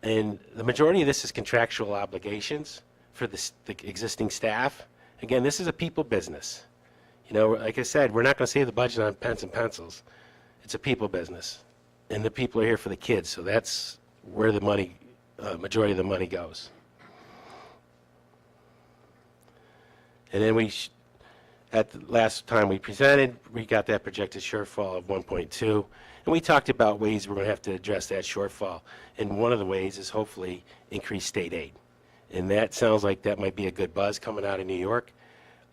and the majority of this is contractual obligations for the existing staff. Again, this is a people business. You know, like I said, we're not going to save the budget on pens and pencils. It's a people business, and the people are here for the kids, so that's where the money, majority of the money goes. And then at the last time we presented, we got that projected shortfall of 1.2, and we talked about ways we're going to have to address that shortfall. And one of the ways is hopefully increase state aid. And that sounds like that might be a good buzz coming out of New York,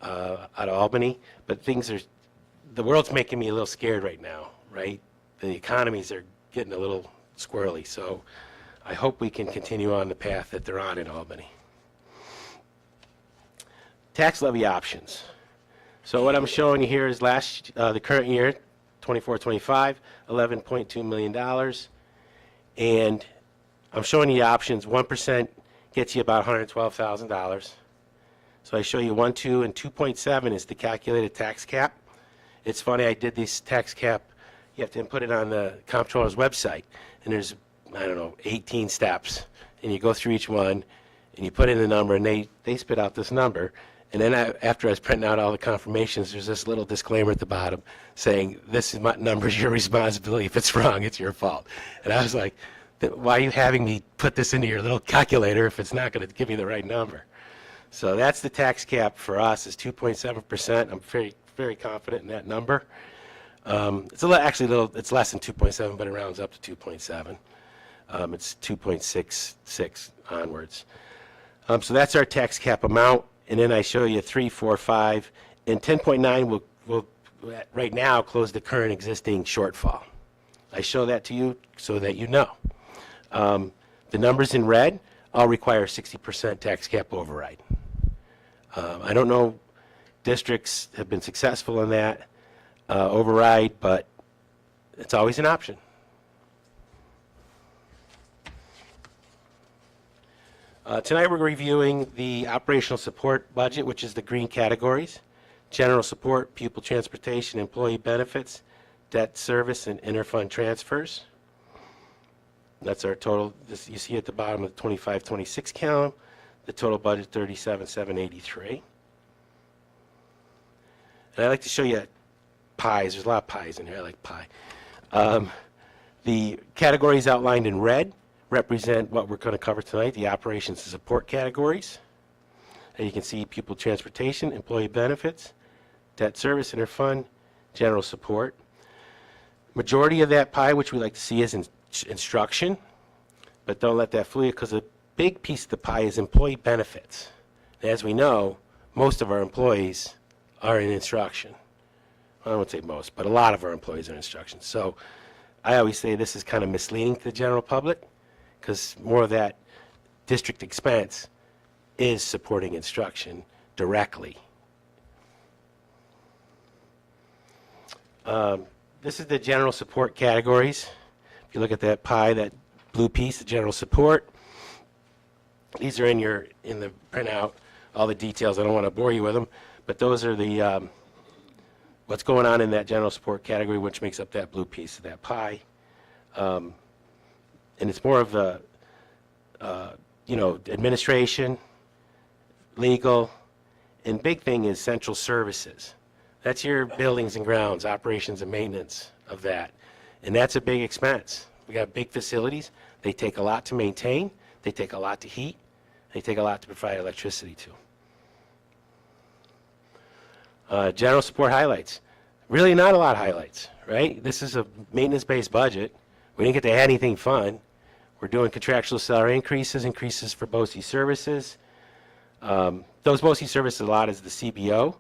out of Albany. But the world's making me a little scared right now, right? The economies are getting a little squirrely. So I hope we can continue on the path that they're on in Albany. Tax levy options. So what I'm showing you here is the current year, 24-25, $11.2 million. And I'm showing you the options. 1% gets you about $112,000. So I show you 1, 2, and 2.7 is the calculated tax cap. It's funny, I did this tax cap. You have to input it on the comptroller's website. And there's, I don't know, 18 steps. And you go through each one, and you put in the number, and they spit out this number. And then after I was printing out all the confirmations, there's this little disclaimer at the bottom saying, this is my number, is your responsibility. If it's wrong, it's your fault. And I was like, why are you having me put this into your little calculator if it's not going to give me the right number? So that's the tax cap for us, is 2.7%. I'm very, very confident in that number. It's it's less than 2.7, but it rounds up to 2.7. It's 2.66 onwards. So that's our tax cap amount. And then I show you 3, 4, 5, and 10.9 will right now close the current existing shortfall. I show that to you so that you know. The numbers in red all require 60% tax cap override. I don't know districts have been successful in that override, but it's always an option. Tonight we're reviewing the operational support budget, which is the green categories: general support, pupil transportation, employee benefits, debt service, and interfund transfers. That's our total. You see at the bottom of the 25-26 column, the total budget $37,783. And I like to show you pies. There's a lot of pies in here. I like pie. The categories outlined in red represent what we're going to cover tonight, the operations and support categories. And you can see pupil transportation, employee benefits, debt service, interfund, general support. Majority of that pie, which we like to see, is instruction, but don't let that fool you, because a big piece of the pie is employee benefits. And as we know, most of our employees are in instruction. I won't say most, but a lot of our employees are in instruction. So I always say this is kind of misleading to the general public, because more of that district expense is supporting instruction directly. This is the general support categories. If you look at that pie, that blue piece, the general support, these are in the printout, all the details. I don't want to bore you with them, but those are the what's going on in that general support category, which makes up that blue piece of that pie. And it's more of the, administration, legal, and big thing is central services. That's your buildings and grounds, operations and maintenance of that. And that's a big expense. We got big facilities. They take a lot to maintain. They take a lot to heat. They take a lot to provide electricity to. General support highlights. Really not a lot of highlights, right? This is a maintenance-based budget. We didn't get to add anything fun. We're doing contractual salary increases for BOE services. Those BOE services a lot is the CBO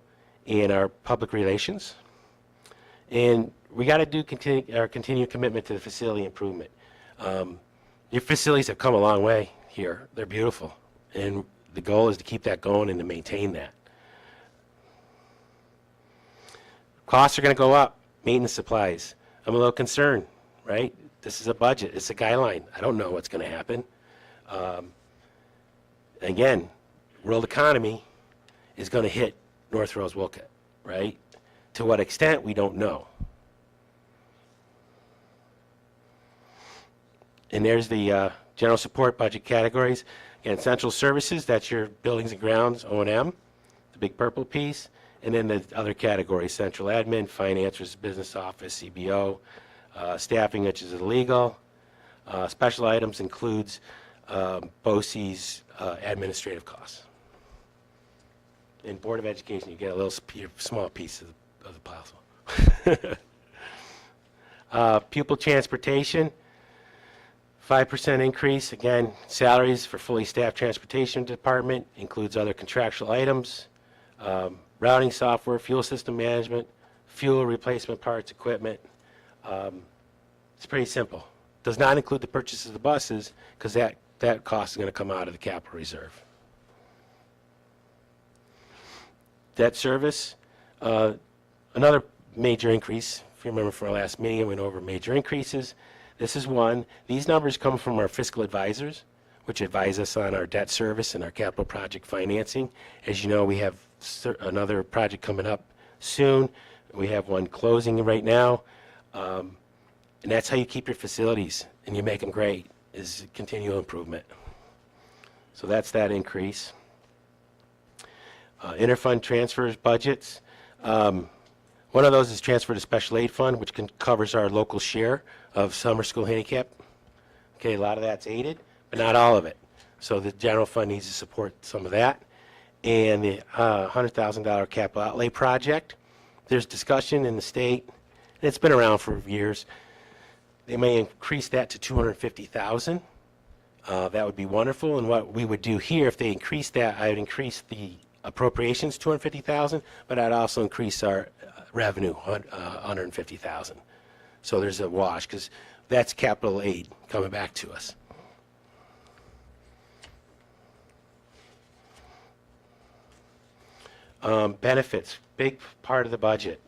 and our public relations. And we got to do our continued commitment to the facility improvement. Your facilities have come a long way here. They're beautiful. And the goal is to keep that going and to maintain that. Costs are going to go up. Maintenance supplies. I'm a little concerned, right? This is a budget. It's a guideline. I don't know what's going to happen. Again, world economy is going to hit North Rose-Wolcott, right? To what extent, we don't know. And there's the general support budget categories. Again, central services, that's your buildings and grounds, O&M, the big purple piece. And then the other categories, central admin, finances, business office, CBO, staffing, which is illegal. Special items includes BOCES administrative costs. In Board of Education, you get a little small piece of the puzzle. Pupil transportation, 5% increase. Again, salaries for fully staffed transportation department includes other contractual items. Routing software, fuel system management, fuel replacement parts, equipment. It's pretty simple. does not include the purchase of the buses, because that cost is going to come out of the capital reserve. Debt service, another major increase. If you remember from our last meeting, I went over major increases. This is one. These numbers come from our fiscal advisors, which advise us on our debt service and our capital project financing. As you know, we have another project coming up soon. We have one closing right now. And that's how you keep your facilities and you make them great, is continual improvement. So that's that increase. Interfund transfers, budgets. One of those is transfer to special aid fund, which covers our local share of summer school handicap. Okay, a lot of that's aided, but not all of it. So the general fund needs to support some of that. And the $100,000 capital outlay project, there's discussion in the state, and it's been around for years. They may increase that to $250,000. That would be wonderful. And what we would do here, if they increase that, I would increase the appropriations $250,000, but I'd also increase our revenue $150,000. So there's a wash, because that's capital aid coming back to us. Benefits, big part of the budget.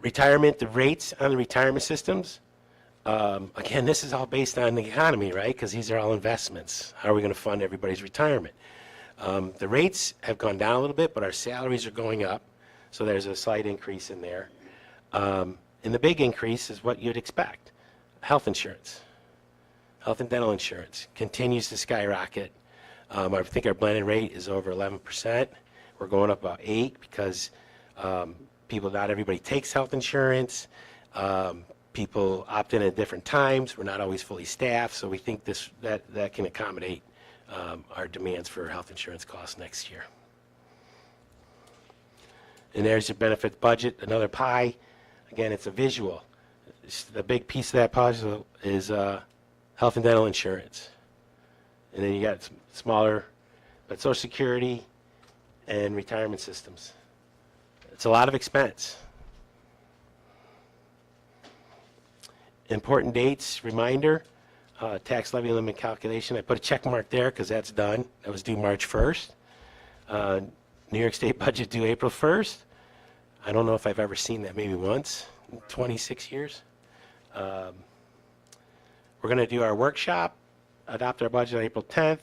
Retirement, the rates on the retirement systems. Again, this is all based on the economy, right? Because these are all investments. How are we going to fund everybody's retirement? The rates have gone down a little bit, but our salaries are going up. So there's a slight increase in there. And the big increase is what you'd expect. Health insurance. Health and dental insurance continues to skyrocket. I think our blended rate is over 11%. We're going up about 8 because not everybody takes health insurance. People opt in at different times. We're not always fully staffed, so we think that can accommodate our demands for health insurance costs next year. And there's your benefits budget, another pie. Again, it's a visual. The big piece of that puzzle is health and dental insurance. And then you got smaller, but Social Security and retirement systems. It's a lot of expense. Important dates, reminder, tax levy limit calculation. I put a check mark there because that's done. That was due March 1st. New York State budget due April 1st. I don't know if I've ever seen that, maybe once in 26 years. We're going to do our workshop, adopt our budget on April 10th,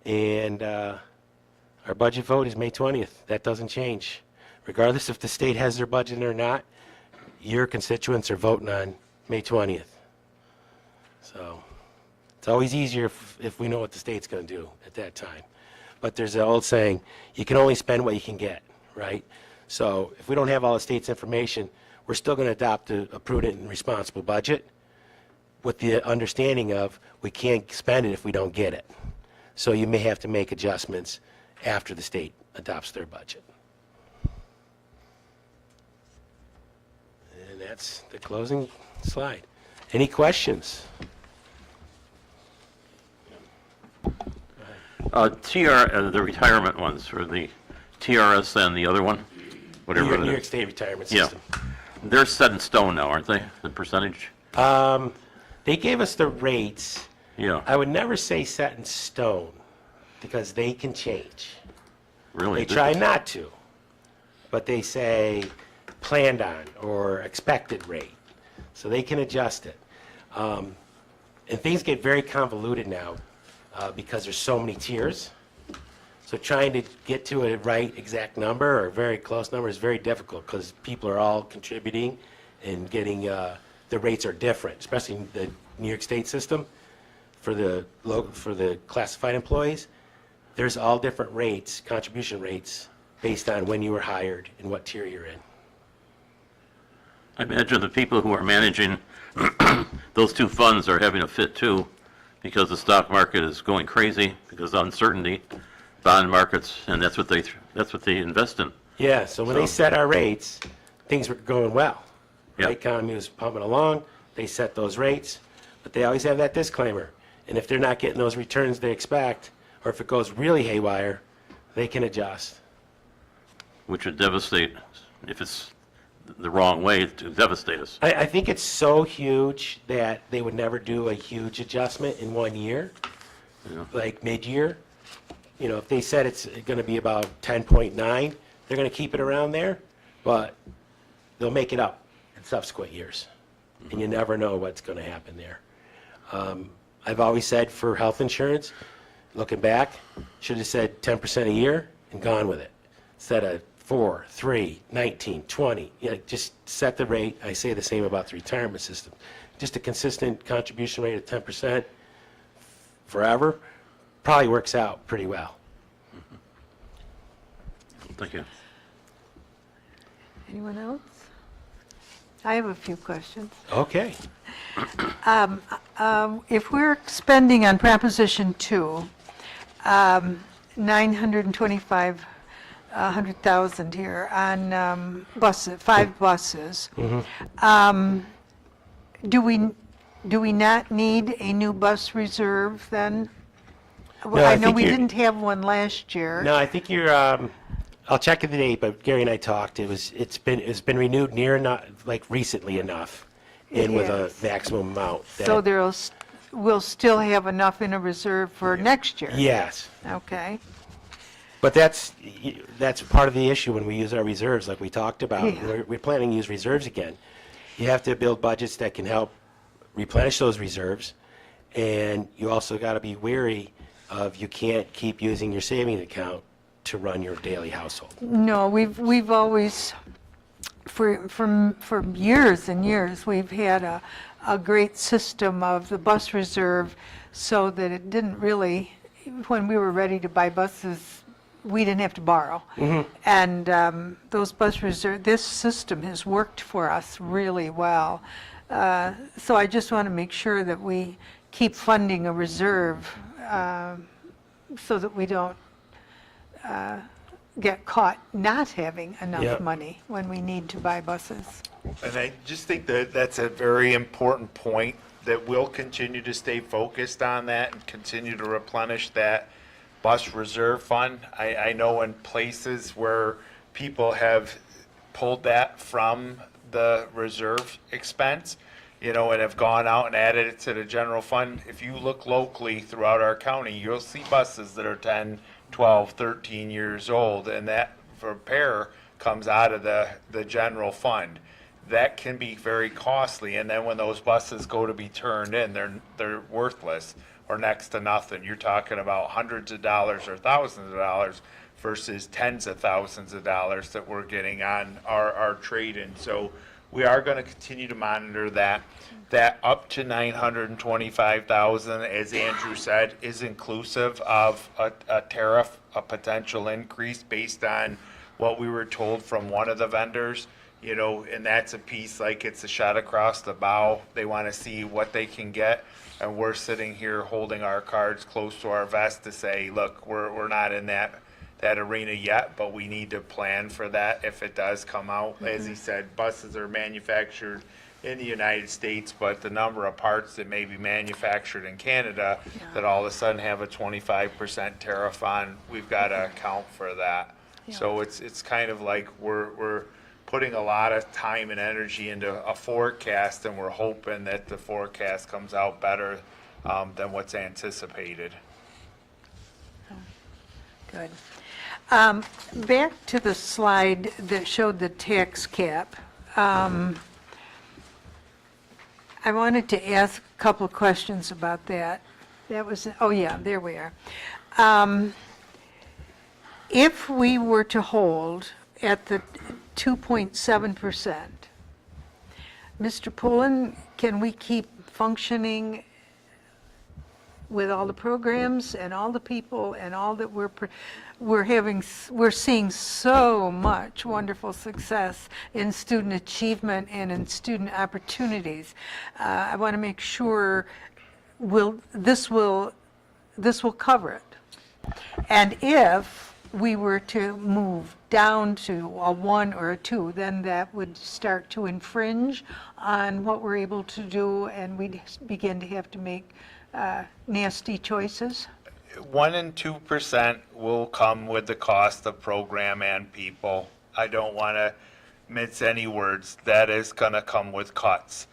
and our budget vote is May 20th. That doesn't change. Regardless if the state has their budget or not, your constituents are voting on May 20th. So it's always easier if we know what the state's going to do at that time. But there's an old saying, you can only spend what you can get, right? So if we don't have all the state's information, we're still going to adopt a prudent and responsible budget with the understanding of we can't spend it if we don't get it. So you may have to make adjustments after the state adopts their budget. And that's the closing slide. Any questions? The retirement ones, or the TRS and the other one, whatever New it York is. State retirement Yeah. system. They're set in stone now, aren't they, the percentage? They gave us the rates. Yeah, I would never say set in stone because they can change. really. They try not to, but they say planned on or expected rate. So they can adjust it. And things get very convoluted now because there's so many tiers. So trying to get to a right exact number or a very close number is very difficult because people are all contributing and getting, the rates are different, especially in the New York State system for the classified employees. There's all different rates, contribution rates, based on when you were hired and what tier you're in. I imagine the people who are managing those two funds are having a fit too, because the stock market is going crazy, because of uncertainty, bond markets, and that's what they invest in. Yeah, so when they set our rates, things were going well. Yeah. The economy was pumping along, they set those rates, but they always have that disclaimer. And if they're not getting those returns they expect, or if it goes really haywire, they can adjust. Which would devastate if it's the wrong way to devastate us. I think it's so huge that they would never do a huge adjustment in 1 year, like mid-year. You know, if they said it's going to be about 10.9, they're going to keep it around there, but they'll make it up in subsequent years. And you never know what's going to happen there. I've always said for health insurance, looking back, should have said 10% a year and gone with it. Instead of 4, 3, 19, 20. You know, just set the rate. I say the same about the retirement system. Just a consistent contribution rate of 10% forever probably works out pretty well. Thank you. Anyone else? I have a few questions. Okay. If we're spending on Proposition 2, 925,000 here on buses, 5 buses, do we not need a new bus reserve then? Well, I I know think we you're- didn't have one last year. No, I think you're. I'll check the date, but Gary and I talked. It's been renewed near enough, like recently enough, and with a Yes. maximum amount. So that- we'll still have enough in a reserve for next year? Yes, Okay. but that's part of the issue when we use our reserves, like we talked about. Yeah. We're planning to use reserves again. You have to build budgets that can help replenish those reserves, and you also got to be wary of you can't keep using your savings account to run your daily household. No, we've always, for years and years, we've had a great system of the bus reserve so that it didn't really, when we were ready to buy buses, we didn't have to borrow. And those bus reserve, this system has worked for us really well. So I just want to make sure that we keep funding a reserve so that we don't get caught not having Yeah. enough money when we need to buy buses. And I just think that that's a very important point, that we'll continue to stay focused on that and continue to replenish that bus reserve fund. I know in places where people have pulled that from the reserve expense, and have gone out and added it to the general fund. If you look locally throughout our county, you'll see buses that are 10, 12, 13 years old, and that repair comes out of the general fund. That can be very costly, and then when those buses go to be turned in, they're worthless or next to nothing. You're talking about hundreds of dollars or thousands of dollars versus tens of thousands of dollars that we're getting on our trade-in. So we are going to continue to monitor that. That up to 925,000, as Andrew said, is inclusive of a tariff, a potential increase based on what we were told from one of the vendors. And that's a piece, like, it's a shot across the bow. They want to see what they can get, and we're sitting here holding our cards close to our vest to say, look, we're not in that arena yet, but we need to plan for that if it does come out. As he said, buses are manufactured in the United States, but the number of parts that may be manufactured in Canada that all of a sudden have a 25% tariff on, we've got to account for that. So it's kind of like we're putting a lot of time and energy into a forecast, and we're hoping that the forecast comes out better than what's anticipated. Good. Back to the slide that showed the tax cap. I wanted to ask a couple of questions about that. That was, oh yeah, there we are. If we were to hold at the 2.7%, Mr. Pullen, can we keep functioning with all the programs and all the people and all that we're seeing so much wonderful success in student achievement and in student opportunities? I want to make sure this will cover it. And if we were to move down to a 1 or a 2, then that would start to infringe on what we're able to do, and we'd begin to have to make nasty choices. 1 and 2% will come with the cost of program and people. I don't want to mince any words, that is going to come with cuts.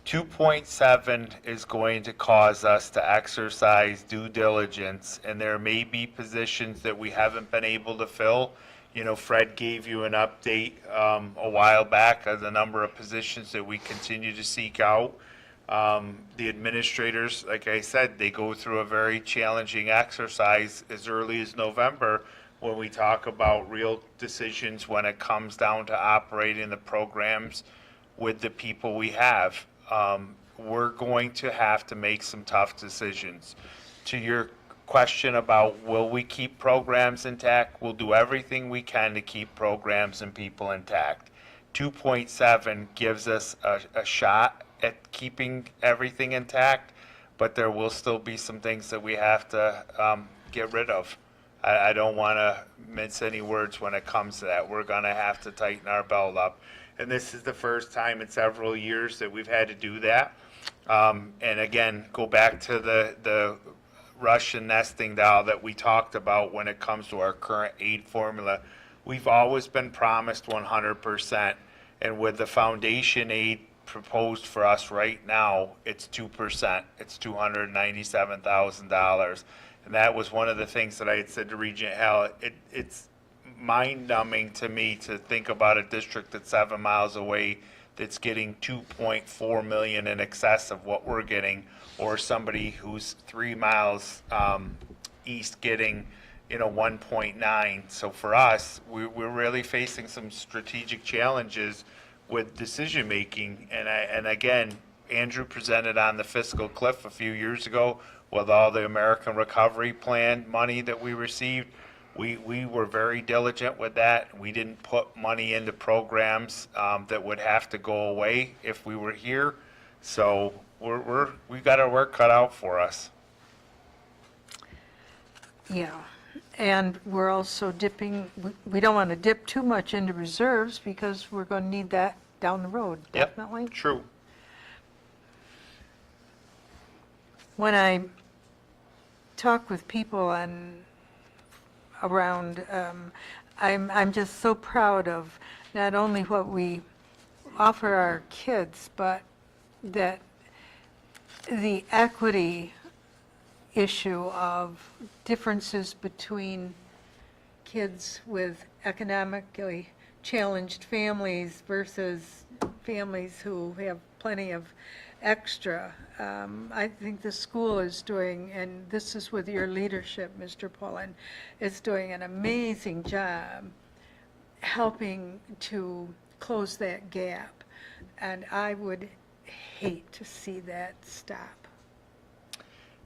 2.7 is going to cause us to exercise due diligence, and there may be positions that we haven't been able to fill. You know, Fred gave you an update a while back of the number of positions that we continue to seek out. The administrators, like I said, they go through a very challenging exercise as early as November when we talk about real decisions when it comes down to operating the programs with the people we have. We're going to have to make some tough decisions. To your question about will we keep programs intact, we'll do everything we can to keep programs and people intact. 2.7 gives us a shot at keeping everything intact, but there will still be some things that we have to get rid of. I don't want to mince any words when it comes to that. We're going to have to tighten our belt up. And this is the first time in several years that we've had to do that. And again, go back to the Russian nesting doll that we talked about when it comes to our current aid formula. We've always been promised 100%. And with the foundation aid proposed for us right now, it's 2%. It's $297,000. And that was one of the things that I had said to Regent Hall. It's mind-numbing to me to think about a district that's 7 miles away that's getting 2.4 million in excess of what we're getting, or somebody who's 3 miles east getting, 1.9. So for us, we're really facing some strategic challenges with decision making. And again, Andrew presented on the fiscal cliff a few years ago with all the American Recovery Plan money that we received. We were very diligent with that. We didn't put money into programs that would have to go away if we were here. So we've got our work cut out for us. Yeah, and we're also dipping, we don't want to dip too much into reserves because we're going to need that down the road, Yep, definitely. true. When I talk with people around, I'm just so proud of not only what we offer our kids, but that the equity issue of differences between kids with economically challenged families versus families who have plenty of extra. I think the school is doing, and this is with your leadership, Mr. Pullen, is doing an amazing job helping to close that gap. And I would hate to see that stop.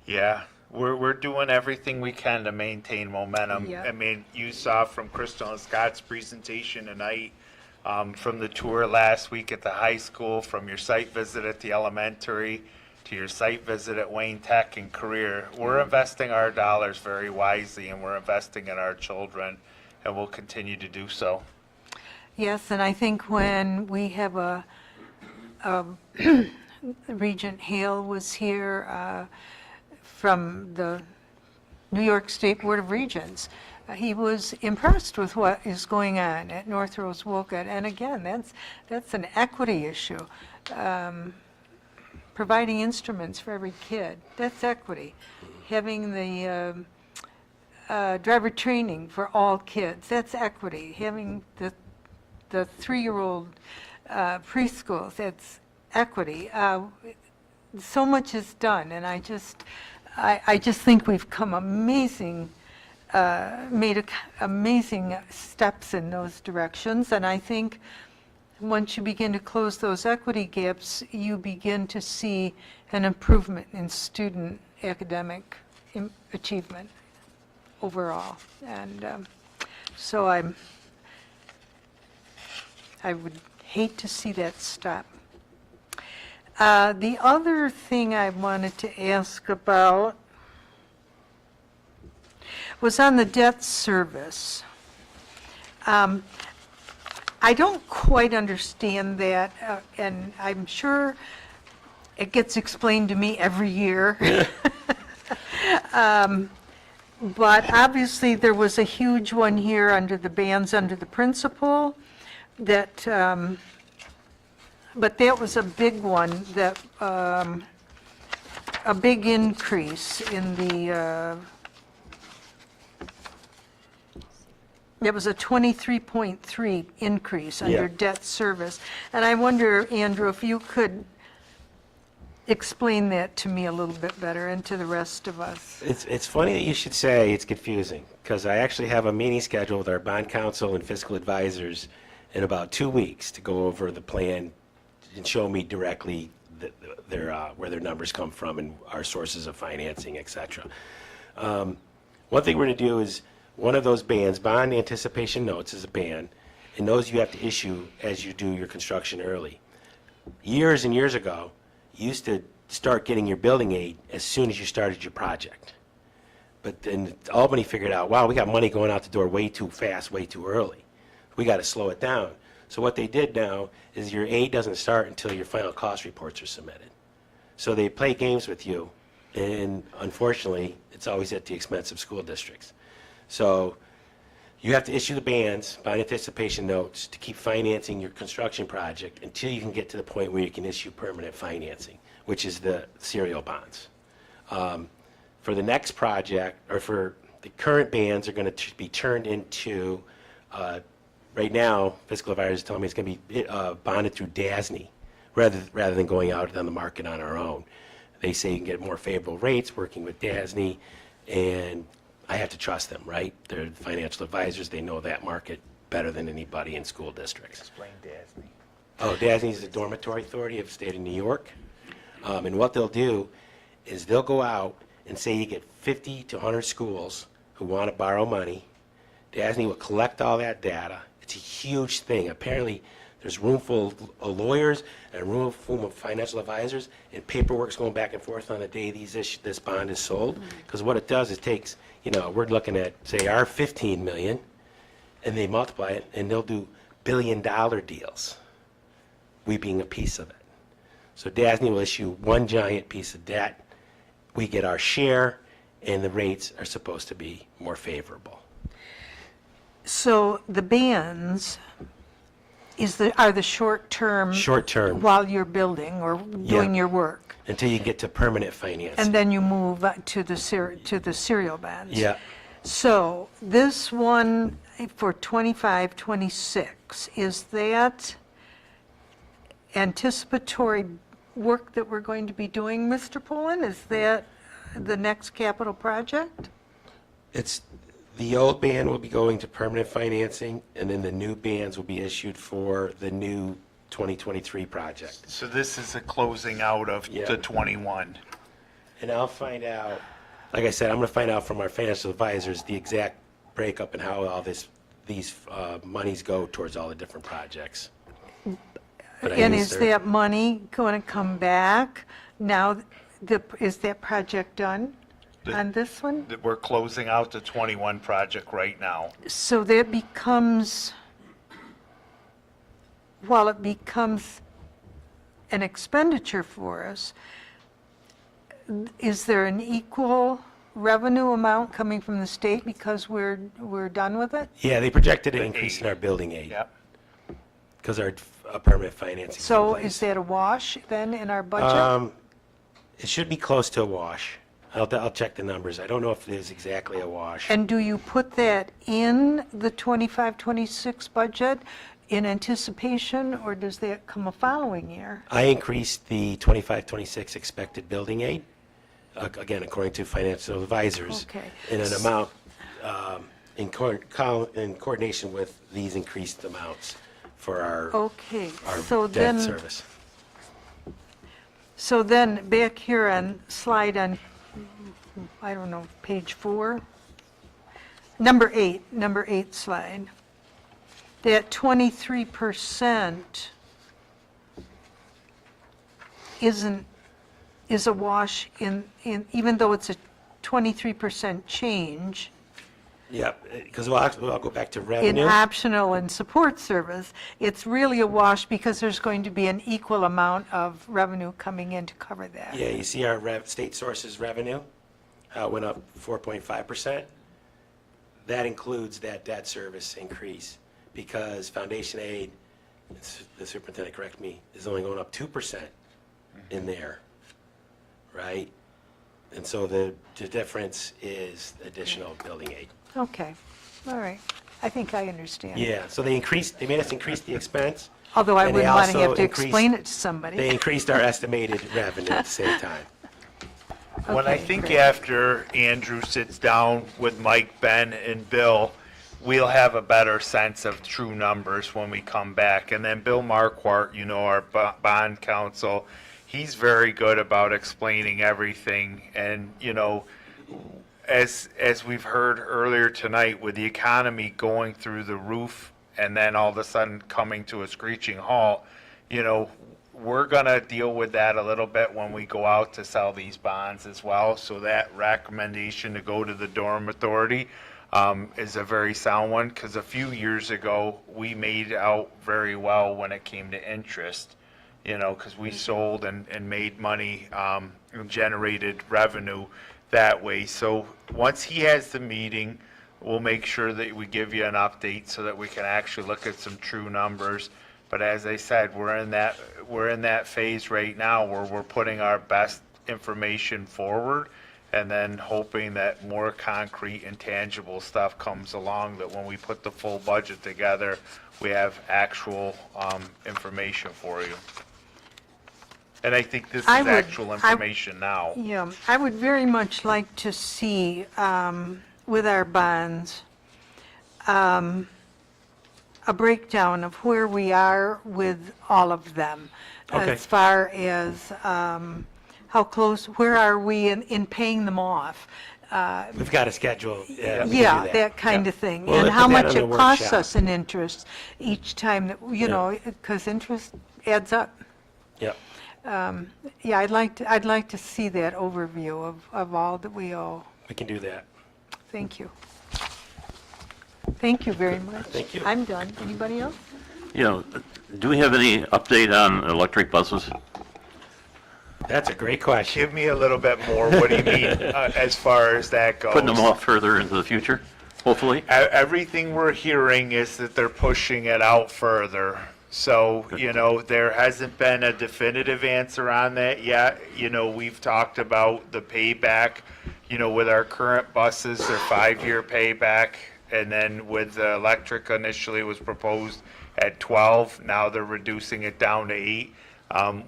Yeah, we're doing everything we can to maintain momentum. Yeah. I mean, you saw from Crystal and Scott's presentation tonight, from the tour last week at the high school, from your site visit at the elementary, to your site visit at Wayne Tech and Career. We're investing our dollars very wisely, and we're investing in our children, and we'll continue to do so. Yes, and I think when we have Regent Hale was here from the New York State Board of Regents. He was impressed with what is going on at North Rose-Wolcott. And again, that's an equity issue. Providing instruments for every kid, that's equity. Having the driver training for all kids, that's equity. Having the 3-year-old preschools, that's equity. So much is done, and I just think we've come made amazing steps in those directions, and I think once you begin to close those equity gaps, you begin to see an improvement in student academic achievement overall. And so I would hate to see that stop. The other thing I wanted to ask about was on the debt service. I don't quite understand that, and I'm sure it gets explained to me every year. But obviously, there was a huge one here under the bans under the principal. that, but that was a big one, that, a big increase in the, it was a 23.3 increase under Yeah. debt service. And I wonder, Andrew, if you could explain that to me a little bit better and to the rest of us. It's funny that you should say it's confusing, because I actually have a meeting scheduled with our bond counsel and fiscal advisors in about 2 weeks to go over the plan and show me directly where their numbers come from and our sources of financing, et cetera. One thing we're going to do is, one of those bands, bond anticipation notes, is a band, and those you have to issue as you do your construction early. Years and years ago, you used to start getting your building aid as soon as you started your project. But then Albany figured out, wow, we got money going out the door way too fast, way too early. We got to slow it down. So what they did now is your aid doesn't start until your final cost reports are submitted. So they play games with you, and unfortunately, it's always at the expense of school districts. So you have to issue the bands, bond anticipation notes, to keep financing your construction project until you can get to the point where you can issue permanent financing, which is the serial bonds. For the next project, or for the current bands, are going to be turned into, right now, fiscal advisors are telling me it's going to be bonded through DASNY rather than going out on the market on our own. They say you can get more favorable rates working with DASNY, and I have to trust them, right? They're financial advisors. They know that market better than anybody in school districts. Explain DASNY. Oh, DASNY is the Dormitory Authority of the State of New York. And what they'll do is they'll go out and say you get 50 to 100 schools who want to borrow money. DASNY will collect all that data. It's a huge thing. Apparently, there's room full of lawyers and a room full of financial advisors, and paperwork's going back and forth on the day this bond is sold. Because what it does is takes, we're looking at, say, our 15 million, and they multiply it, and they'll do billion-dollar deals, we being a piece of it. So DASNY will issue one giant piece of debt. We get our share, and the rates are supposed to be more favorable. So the bands are the short-term. Short-term. While you're building or doing your work. Until you get to permanent financing. And then you move to the serial bands. Yeah. So this one for 25, 26, is that anticipatory work that we're going to be doing, Mr. Pullen? Is that the next capital project? The old band will be going to permanent financing, and then the new bands will be issued for the new 2023 project. So this is a closing out of Yeah. the 21. And I'll find out, like I said, I'm going to find out from our financial advisors the exact breakup and how all these monies go towards all the different projects. But I And use is their- that money going to come back now? Is that project done on this one? That we're closing out the 21 project right now. So that becomes, while it becomes an expenditure for us, is there an equal revenue amount coming from the state because we're done with it? Yeah, they projected an The increase in aid. our building aid Yep. because our permanent financing. So is that a wash then in our budget? It should be close to a wash. I'll check the numbers. I don't know if it is exactly a wash. And do you put that in the 25, 26 budget in anticipation, or does that come a following year? I increased the 25-26 expected building aid, again, according to financial advisors. Okay. In an amount in coordination with these increased amounts for Okay, our so debt then, service. so then back here on slide on, I don't know, page 4? Number 8 slide. That 23% is a wash in, even though it's a 23% change Yep, because I'll go back to in revenue. optional and support service, it's really a wash because there's going to be an equal amount of revenue coming in to cover that. Yeah, you see our state sources revenue, how it went up 4.5%. That includes that debt service increase because foundation aid the superintendent correct me, is only going up 2% in there, right? And so the difference is additional building aid. Okay, all right. I think I understand. Yeah, so they made us increase the expense. Although I and they wouldn't want to also have to increased- explain it to They somebody. increased our estimated revenue at the same time. When I Okay, think great. after Andrew sits down with Mike, Ben, and Bill, we'll have a better sense of true numbers when we come back. And then Bill Marquardt, our bond counsel, he's very good about explaining everything. And, as we've heard earlier tonight, with the economy going through the roof and then all of a sudden coming to a screeching halt, we're going to deal with that a little bit when we go out to sell these bonds as well. So that recommendation to go to the Durham Authority is a very sound one, because a few years ago, we made out very well when it came to interest, because we sold and made money, and generated revenue that way. So once he has the meeting, we'll make sure that we give you an update so that we can actually look at some true numbers. But as I said, we're in that phase right now where we're putting our best information forward and then hoping that more concrete and tangible stuff comes along, that when we put the full budget together, we have actual information for you. And I think this is I would- actual information now. Yeah, I would very much like to see, with our bonds, a breakdown of where we are with all of them. Okay. As far as how close, where are we in paying them off? We've got a schedule. Yeah, we can do Yeah, that kind Yeah. of thing. We'll And put how that much on the it costs workshop. us in interest each time that, because interest adds up. Yep. Yeah, I'd like to see that overview of all that we owe. We can do that. Thank you. Thank you very much. Thank you. I'm done. Anybody else? Do we have any update on electric buses? That's a great question. Give me a little bit more. What do you mean as far as that goes? Putting them off further into the future, hopefully? Everything we're hearing is that they're pushing it out further. So, there hasn't been a definitive answer on that yet. We've talked about the payback, with our current buses, their 5-year payback. And then with the electric, initially was proposed at 12. Now they're reducing it down to 8.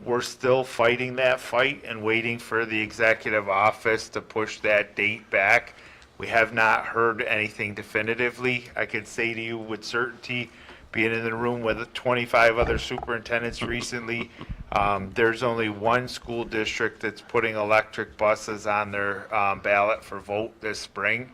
We're still fighting that fight and waiting for the executive office to push that date back. We have not heard anything definitively. I can say to you with certainty, being in the room with 25 other superintendents recently, there's only one school district that's putting electric buses on their ballot for vote this spring.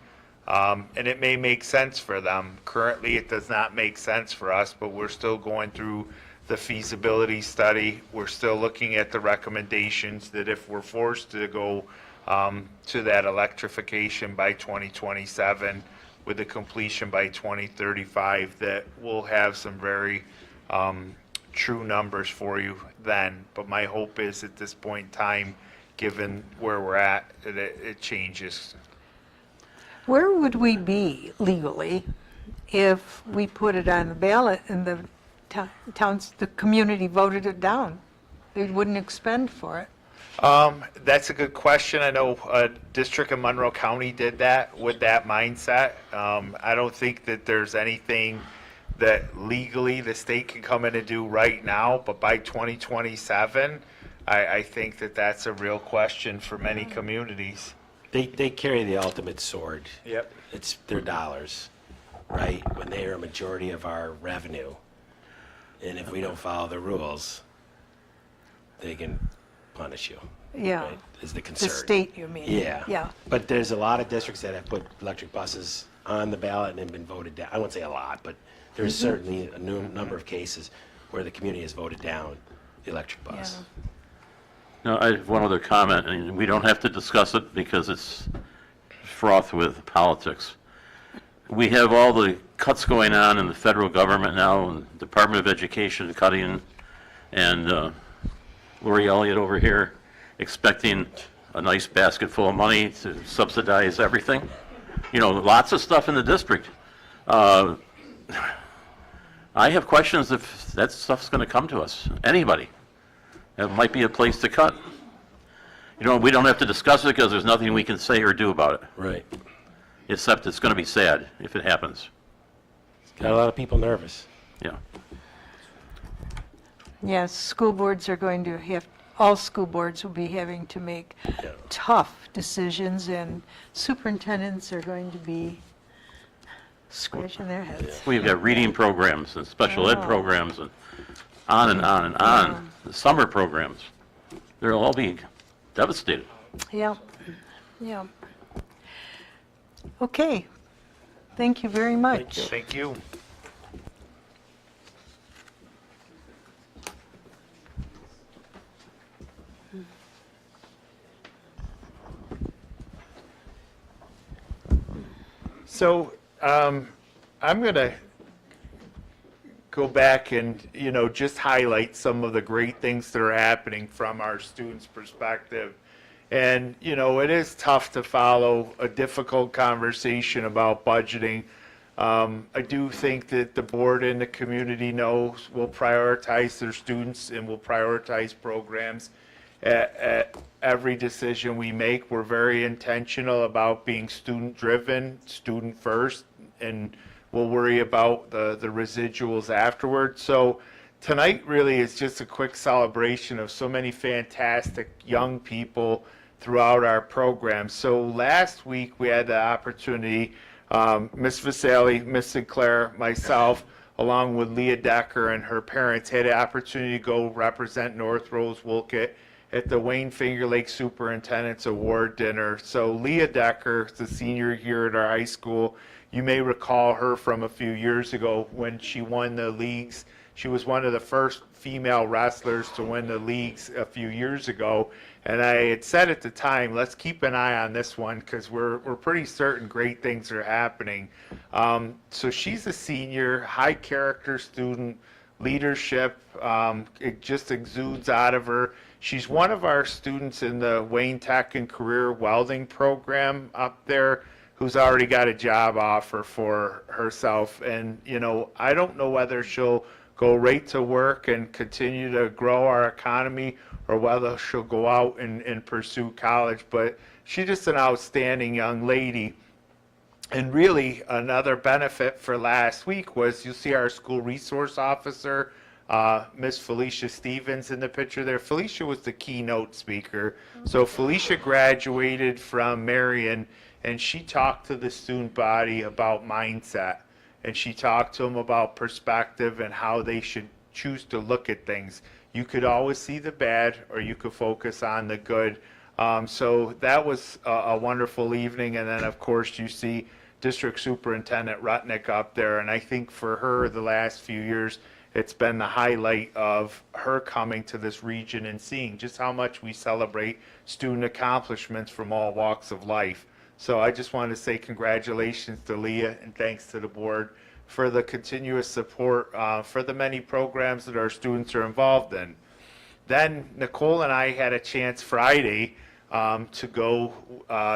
And it may make sense for them. Currently, it does not make sense for us, but we're still going through the feasibility study. We're still looking at the recommendations that if we're forced to go to that electrification by 2027 with the completion by 2035, that we'll have some very true numbers for you then. But my hope is at this point in time, given where we're at, that it changes. Where would we be legally if we put it on the ballot and the the community voted it down? They wouldn't expend for it. That's a good question. I know a district in Monroe County did that with that mindset. I don't think that there's anything that legally the state can come in and do right now, but by 2027, I think that that's a real question for many communities. They carry the ultimate sword. Yep. It's their dollars, right? When they are a majority of our revenue. And if we don't follow the rules, they can punish you. Yeah. Right, is the The concern. state, you mean? Yeah. Yeah. But there's a lot of districts that have put electric buses on the ballot and have been voted down. I won't say a lot, but there's certainly a number of cases where the community has voted down the electric bus. Yeah. No, I have one other comment, and we don't have to discuss it because it's fraught with politics. We have all the cuts going on in the federal government now, and Department of Education cutting, and Lori Elliott over here expecting a nice basket full of money to subsidize everything. Lots of stuff in the district. I have questions if that stuff's going to come to us, anybody. It might be a place to cut. You know, we don't have to discuss it because there's nothing we can say or do about it, Right. except it's going to be sad if it happens. Got a lot of people nervous. Yeah. Yes, school boards are going to have, all school boards will be having to make tough decisions, and superintendents are going to be scratching their heads. We've got reading programs and special ed programs and on and on and on. The summer programs, they'll all be devastated. Yeah, yeah. Okay, thank you very much. Thank you. So, I'm going to go back and, just highlight some of the great things that are happening from our students' perspective. And, it is tough to follow a difficult conversation about budgeting. I do think that the board and the community knows will prioritize their students and will prioritize programs at every decision we make. We're very intentional about being student-driven, student-first, and we'll worry about the residuals afterward. So tonight really is just a quick celebration of so many fantastic young people throughout our program. So last week we had the opportunity, Miss Vasali, Miss Sinclair, myself, along with Leah Decker and her parents, had the opportunity to go represent North Rose-Wolcott at the Wayne Finger Lake Superintendent's Award Dinner. So Leah Decker is a senior here at our high school. You may recall her from a few years ago when she won the leagues. She was one of the first female wrestlers to win the leagues a few years ago. And I had said at the time, let's keep an eye on this one because we're pretty certain great things are happening. So she's a senior, high character student, leadership, it just exudes out of her. She's one of our students in the Wayne Tech and Career Welding Program up there who's already got a job offer for herself. And, I don't know whether she'll go right to work and continue to grow our economy or whether she'll go out and pursue college. But she's just an outstanding young lady. And really, another benefit for last week was you'll see our school resource officer, Miss Felicia Stevens in the picture there. Felicia was the keynote speaker. So Felicia graduated from Marion, and she talked to the student body about mindset. And she talked to them about perspective and how they should choose to look at things. You could always see the bad, or you could focus on the good. So that was a wonderful evening. And then, of course, you see District Superintendent Rutnick up there. And I think for her, the last few years, it's been the highlight of her coming to this region and seeing just how much we celebrate student accomplishments from all walks of life. So I just want to say congratulations to Leah and thanks to the board for the continuous support for the many programs that our students are involved in. Then Nicole and I had a chance Friday to go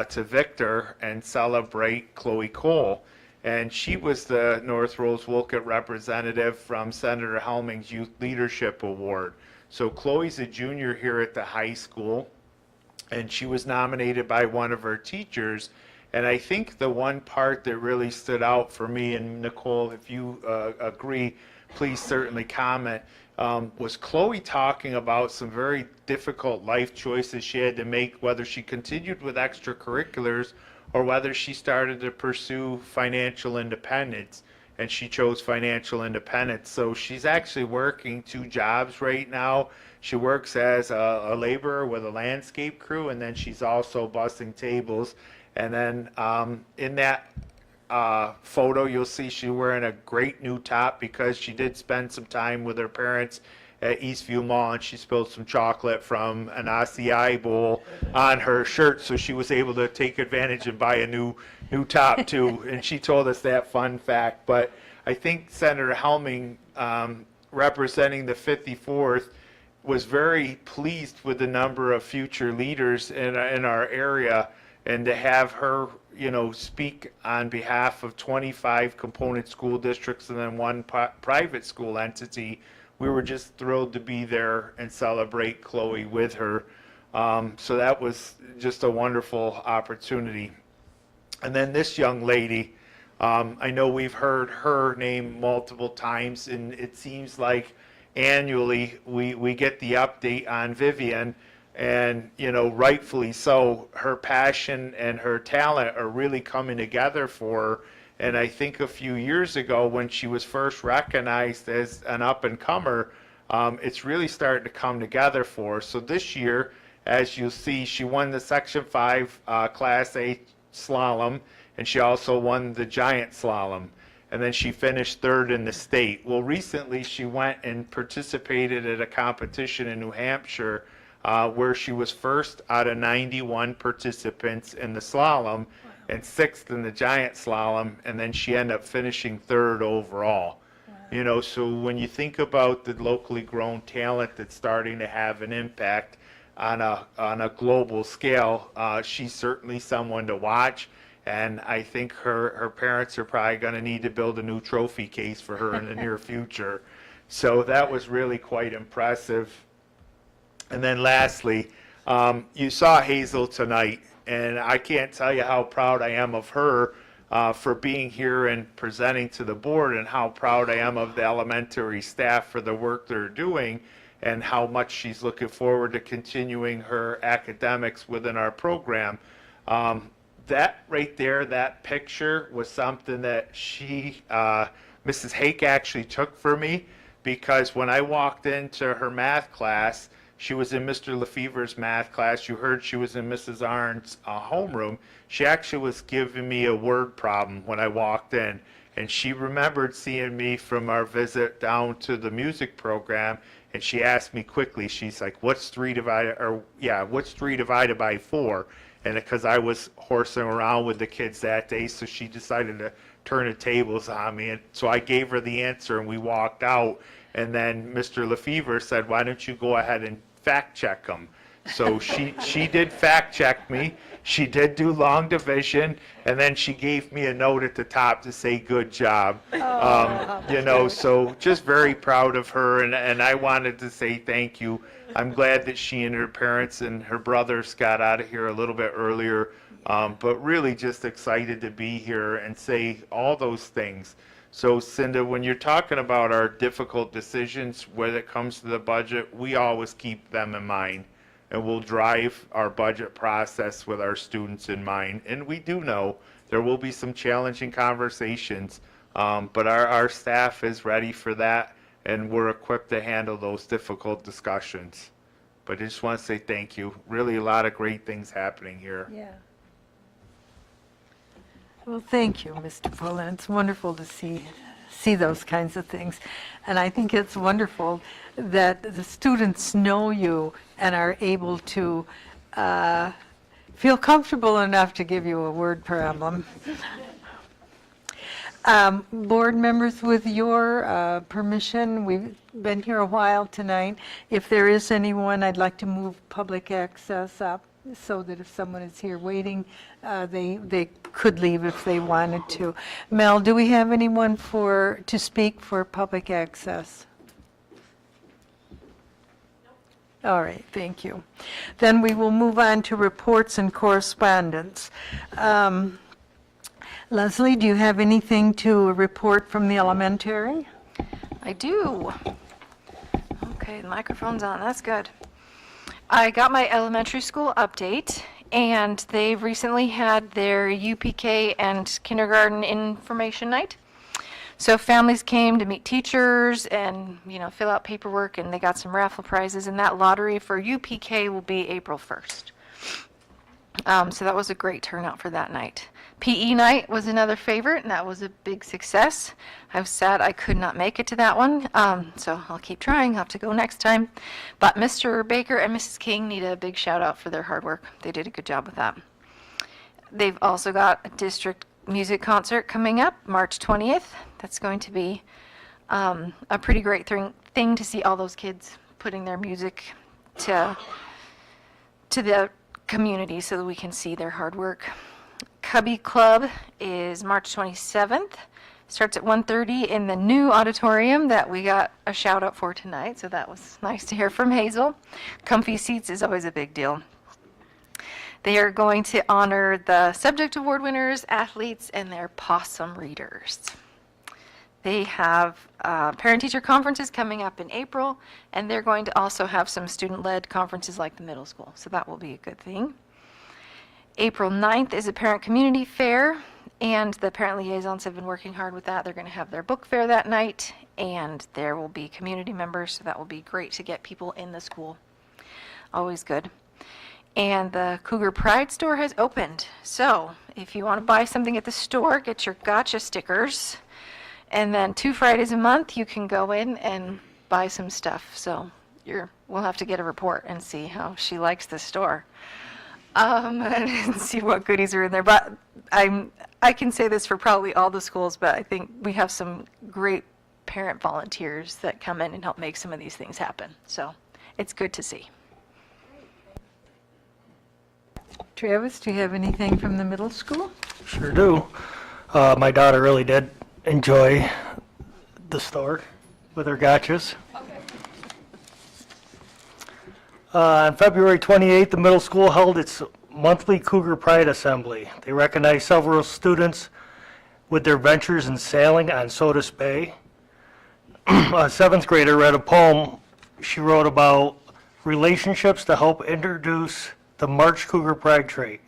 to Victor and celebrate Chloe Cole. And she was the North Rose-Wolcott representative from Senator Helming's Youth Leadership Award. So Chloe's a junior here at the high school, and she was nominated by one of her teachers. And I think the one part that really stood out for me, and Nicole, if you agree, please certainly comment, was Chloe talking about some very difficult life choices she had to make, whether she continued with extracurriculars or whether she started to pursue financial independence. And she chose financial independence. So she's actually working 2 jobs right now. She works as a laborer with a landscape crew, and then she's also bussing tables. And then in that photo, you'll see she's wearing a great new top because she did spend some time with her parents at Eastview Mall, and she spilled some chocolate from an acai bowl on her shirt, so she was able to take advantage and buy a new top too. And she told us that fun fact. But I think Senator Helming, representing the 54th, was very pleased with the number of future leaders in our area, and to have her, speak on behalf of 25 component school districts and then one private school entity. We were just thrilled to be there and celebrate Chloe with her. So that was just a wonderful opportunity. And then this young lady, I know we've heard her name multiple times, and it seems like annually we get the update on Vivian, and rightfully so. Her passion and her talent are really coming together for her. And I think a few years ago when she was first recognized as an up-and-comer, it's really starting to come together for her. So this year, as you'll see, she won the Section 5 Class A slalom, and she also won the giant slalom. And then she finished third in the state. Well, recently she went and participated at a competition in New Hampshire where she was first out of 91 participants in the slalom and sixth in the giant slalom, and then she ended up finishing third overall. So when you think about the locally grown talent that's starting to have an impact on a global scale, she's certainly someone to watch. And I think her parents are probably going to need to build a new trophy case for her in the near future. So that was really quite impressive. And then lastly, you saw Hazel tonight, and I can't tell you how proud I am of her for being here and presenting to the board, and how proud I am of the elementary staff for the work they're doing, and how much she's looking forward to continuing her academics within our program. That right there, that picture was something that Mrs. Hake actually took for me, because when I walked into her math class, she was in Mr. Lefevre's math class. You heard she was in Mrs. Arndt's homeroom. She actually was giving me a word problem when I walked in, and she remembered seeing me from our visit down to the music program, and she asked me quickly, she's like, what's 3 divided by 4? And because I was horsing around with the kids that day, so she decided to turn the tables on me. And so I gave her the answer, and we walked out. And then Mr. Lefevre said, why don't you go ahead and fact check them? So she did fact check me. She did do long division, and then she gave me a note at the top to say good job. So just very proud of her, and I wanted to say thank you. I'm glad that she and her parents and her brothers got out of here a little bit earlier, but really just excited to be here and say all those things. So Cinda, when you're talking about our difficult decisions when it comes to the budget, we always keep them in mind, and we'll drive our budget process with our students in mind. And we do know there will be some challenging conversations, but our staff is ready for that, and we're equipped to handle those difficult discussions. But I just want to say thank you. Really a lot of great things happening here. Yeah. Well, thank you, Mr. Pullen. It's wonderful to see those kinds of things. And I think it's wonderful that the students know you and are able to feel comfortable enough to give you a word problem. Board members, with your permission, we've been here a while tonight. If there is anyone, I'd like to move public access up so that if someone is here waiting, they could leave if they wanted to. Mel, do we have anyone to speak for public access? All right, thank you. Then we will move on to reports and correspondence. Leslie, do you have anything to report from the elementary? I do. Okay, the microphone's on, that's good. I got my elementary school update, and they've recently had their UPK and kindergarten information night. So families came to meet teachers and, fill out paperwork, and they got some raffle prizes, and that lottery for UPK will be April 1st. So that was a great turnout for that night. PE night was another favorite, and that was a big success. I was sad I could not make it to that one, so I'll keep trying. I'll have to go next time. But Mr. Baker and Mrs. King need a big shout out for their hard work. They did a good job with that. They've also got a district music concert coming up March 20th. That's going to be a pretty great thing to see all those kids putting their music to the community so that we can see their hard work. Cubby Club is March 27th. Starts at 1:30 in the new auditorium that we got a shout out for tonight, so that was nice to hear from Hazel. Comfy seats is always a big deal. They are going to honor the subject award winners, athletes, and their possum readers. They have parent-teacher conferences coming up in April, and they're going to also have some student-led conferences like the middle school, so that will be a good thing. April 9th is a parent community fair, and the parent liaisons have been working hard with that. They're going to have their book fair that night, and there will be community members, so that will be great to get people in the school. Always good. And the Cougar Pride store has opened. So if you want to buy something at the store, get your gotcha stickers. And then 2 Fridays a month, you can go in and buy some stuff. So we'll have to get a report and see how she likes the store. And see what goodies are in there. But I can say this for probably all the schools, but I think we have some great parent volunteers that come in and help make some of these things happen. So it's good to see. Travis, do you have anything from the middle school? Sure do. My daughter really did enjoy the store with her gotchas. On February 28th, the middle school held its monthly Cougar Pride Assembly. They recognized several students with their ventures in sailing on Sodus Bay. A 7th grader read a poem she wrote about relationships to help introduce the March Cougar Pride trait.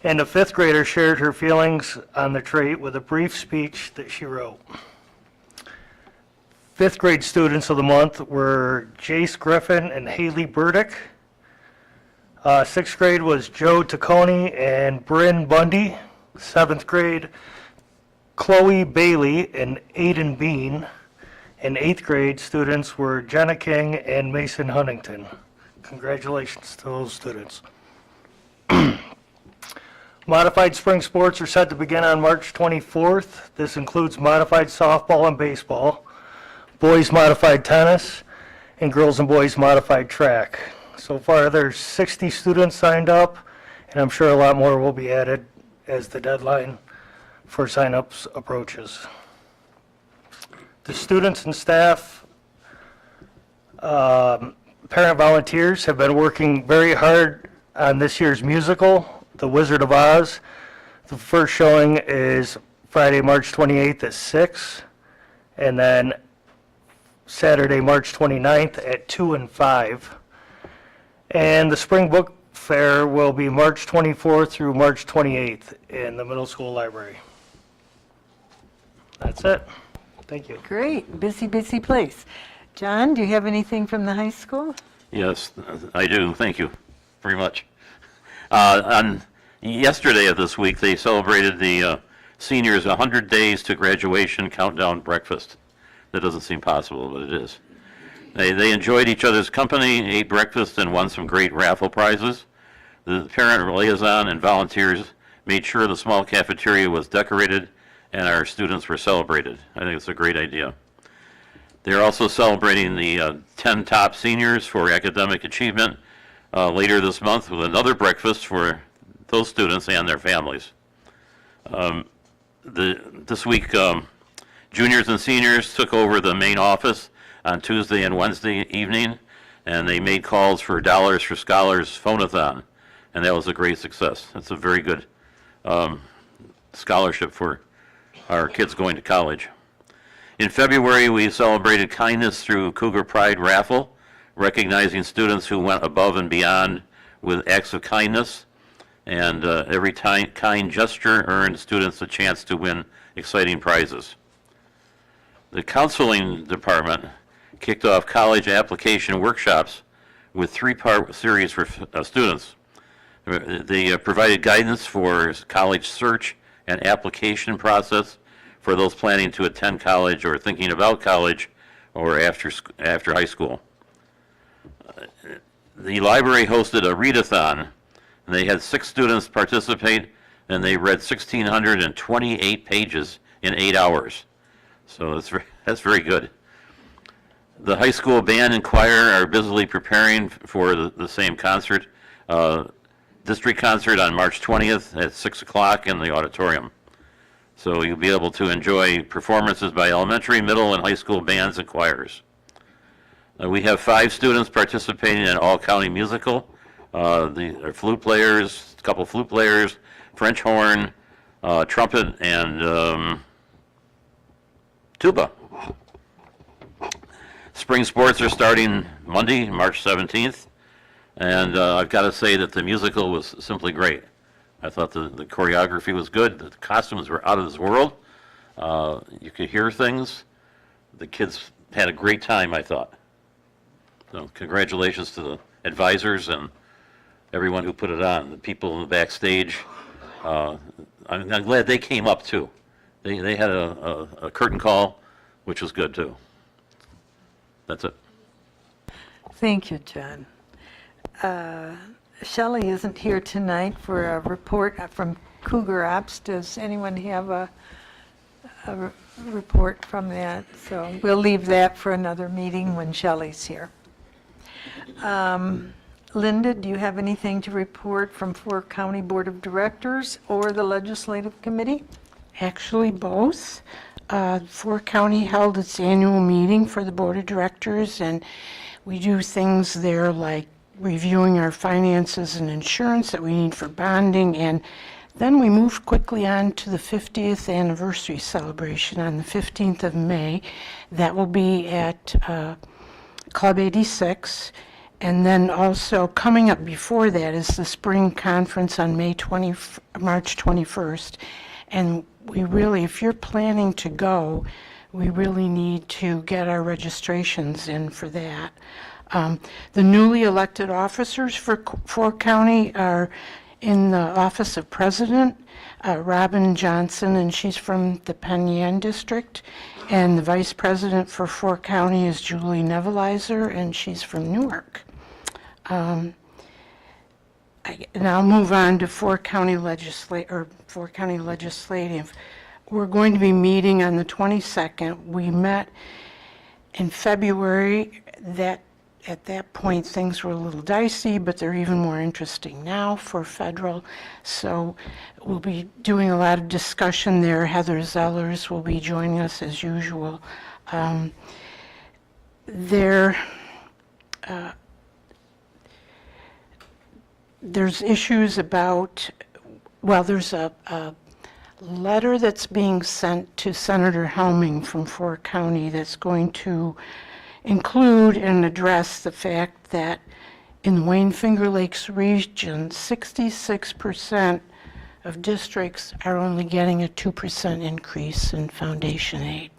And a 5th grader shared her feelings on the trait with a brief speech that she wrote. 5th grade students of the month were Jace Griffin and Haley Burdick. 6th grade was Joe Tacconi and Bryn Bundy. 7th grade, Chloe Bailey and Aiden Bean. And 8th grade students were Jenna King and Mason Huntington. Congratulations to those students. Modified spring sports are set to begin on March 24th. This includes modified softball and baseball, boys modified tennis, and girls and boys modified track. So far, there's 60 students signed up, and I'm sure a lot more will be added as the deadline for signups approaches. The students and staff, parent volunteers have been working very hard on this year's musical, The Wizard of Oz. The first showing is Friday, March 28th at 6, and then Saturday, March 29th at 2 and 5. And the Spring Book Fair will be March 24th through March 28th in the middle school library. That's it. Thank you. Great, busy, busy place. John, do you have anything from the high school? Yes, I do. Thank you very much. On yesterday of this week, they celebrated the seniors' 100 days to graduation countdown breakfast. That doesn't seem possible, but it is. They enjoyed each other's company, ate breakfast, and won some great raffle prizes. The parent liaison and volunteers made sure the small cafeteria was decorated and our students were celebrated. I think it's a great idea. They're also celebrating the 10 top seniors for academic achievement later this month with another breakfast for those students and their families. This week, juniors and seniors took over the main office on Tuesday and Wednesday evening, and they made calls for Dollars for Scholars Phone-a-thon, and that was a great success. It's a very good scholarship for our kids going to college. In February, we celebrated kindness through Cougar Pride raffle, recognizing students who went above and beyond with acts of kindness, and every kind gesture earned students a chance to win exciting prizes. The counseling department kicked off college application workshops with 3-part series for students. They provided guidance for college search and application process for those planning to attend college or thinking about college or after high school. The library hosted a readathon, and they had 6 students participate, and they read 1,628 pages in 8 hours. So that's very good. The high school band and choir are busily preparing for the same concert. district concert on March 20th at 6 o'clock in the auditorium. So you'll be able to enjoy performances by elementary, middle, and high school bands and choirs. We have 5 students participating in all-county musical. The flute players, a couple flute players, French horn, trumpet, and tuba. Spring sports are starting Monday, March 17th, and I've got to say that the musical was simply great. I thought the choreography was good, the costumes were out of this world, you could hear things, the kids had a great time, I thought. So congratulations to the advisors and everyone who put it on, the people in the backstage. I'm glad they came up too. They had a curtain call, which was good too. That's it. Thank you, John. Shelley isn't here tonight for a report from Cougar Ops. Does anyone have a report from that? So we'll leave that for another meeting when Shelley's here. Linda, do you have anything to report from Fork County Board of Directors or the Legislative Committee? Actually, both. Fork County held its annual meeting for the Board of Directors, and we do things there like reviewing our finances and insurance that we need for bonding, and then we moved quickly on to the 50th anniversary celebration on the 15th of May. That will be at Club 86. And then also coming up before that is the spring conference on March 21st. And we really, if you're planning to go, we really need to get our registrations in for that. The newly elected officers for Fork County are in the office of president, Robin Johnson, and she's from the Penn Yan district. And the vice president for Fork County is Julie Nevelizer, and she's from Newark. And I'll move on to Fork County Legislative. We're going to be meeting on the 22nd. We met in February. At that point, things were a little dicey, but they're even more interesting now for federal. So we'll be doing a lot of discussion there. Heather Zellers will be joining us as usual. There's issues about, well, there's a letter that's being sent to Senator Helming from Fork County that's going to include and address the fact that in the Wayne Finger Lakes region, 66% of districts are only getting a 2% increase in foundation aid.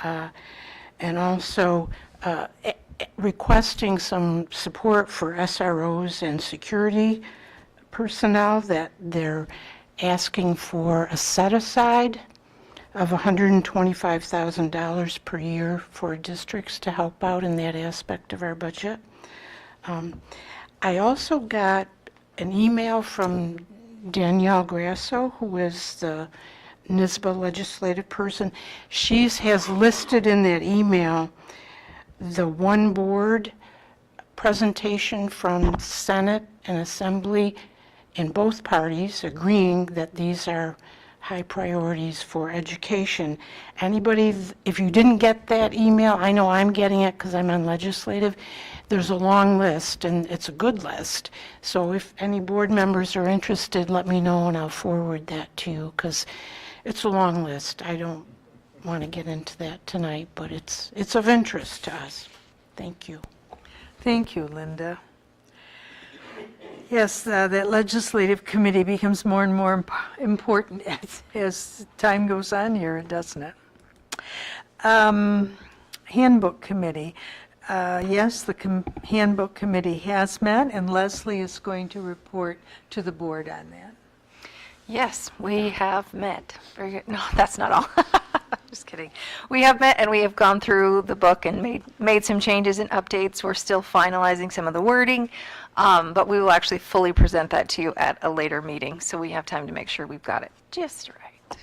And also requesting some support for SROs and security personnel, that they're asking for a set-aside of $125,000 per year for districts to help out in that aspect of our budget. I also got an email from Danielle Grasso, who is the NISBA legislative person. She has listed in that email the one board presentation from Senate and Assembly in both parties agreeing that these are high priorities for education. Anybody, if you didn't get that email, I know I'm getting it because I'm on legislative. There's a long list, and it's a good list. So if any board members are interested, let me know and I'll forward that to you, because it's a long list. I don't want to get into that tonight, but it's of interest to us. Thank you. Thank you, Linda. Yes, that legislative committee becomes more and more important as time goes on here, doesn't it? Handbook committee. Yes, the handbook committee has met, and Leslie is going to report to the board on that. Yes, we have met. Very good. No, that's not all. Just kidding. We have met and we have gone through the book and made some changes and updates. We're still finalizing some of the wording, but we will actually fully present that to you at a later meeting, so we have time to make sure we've got it just right.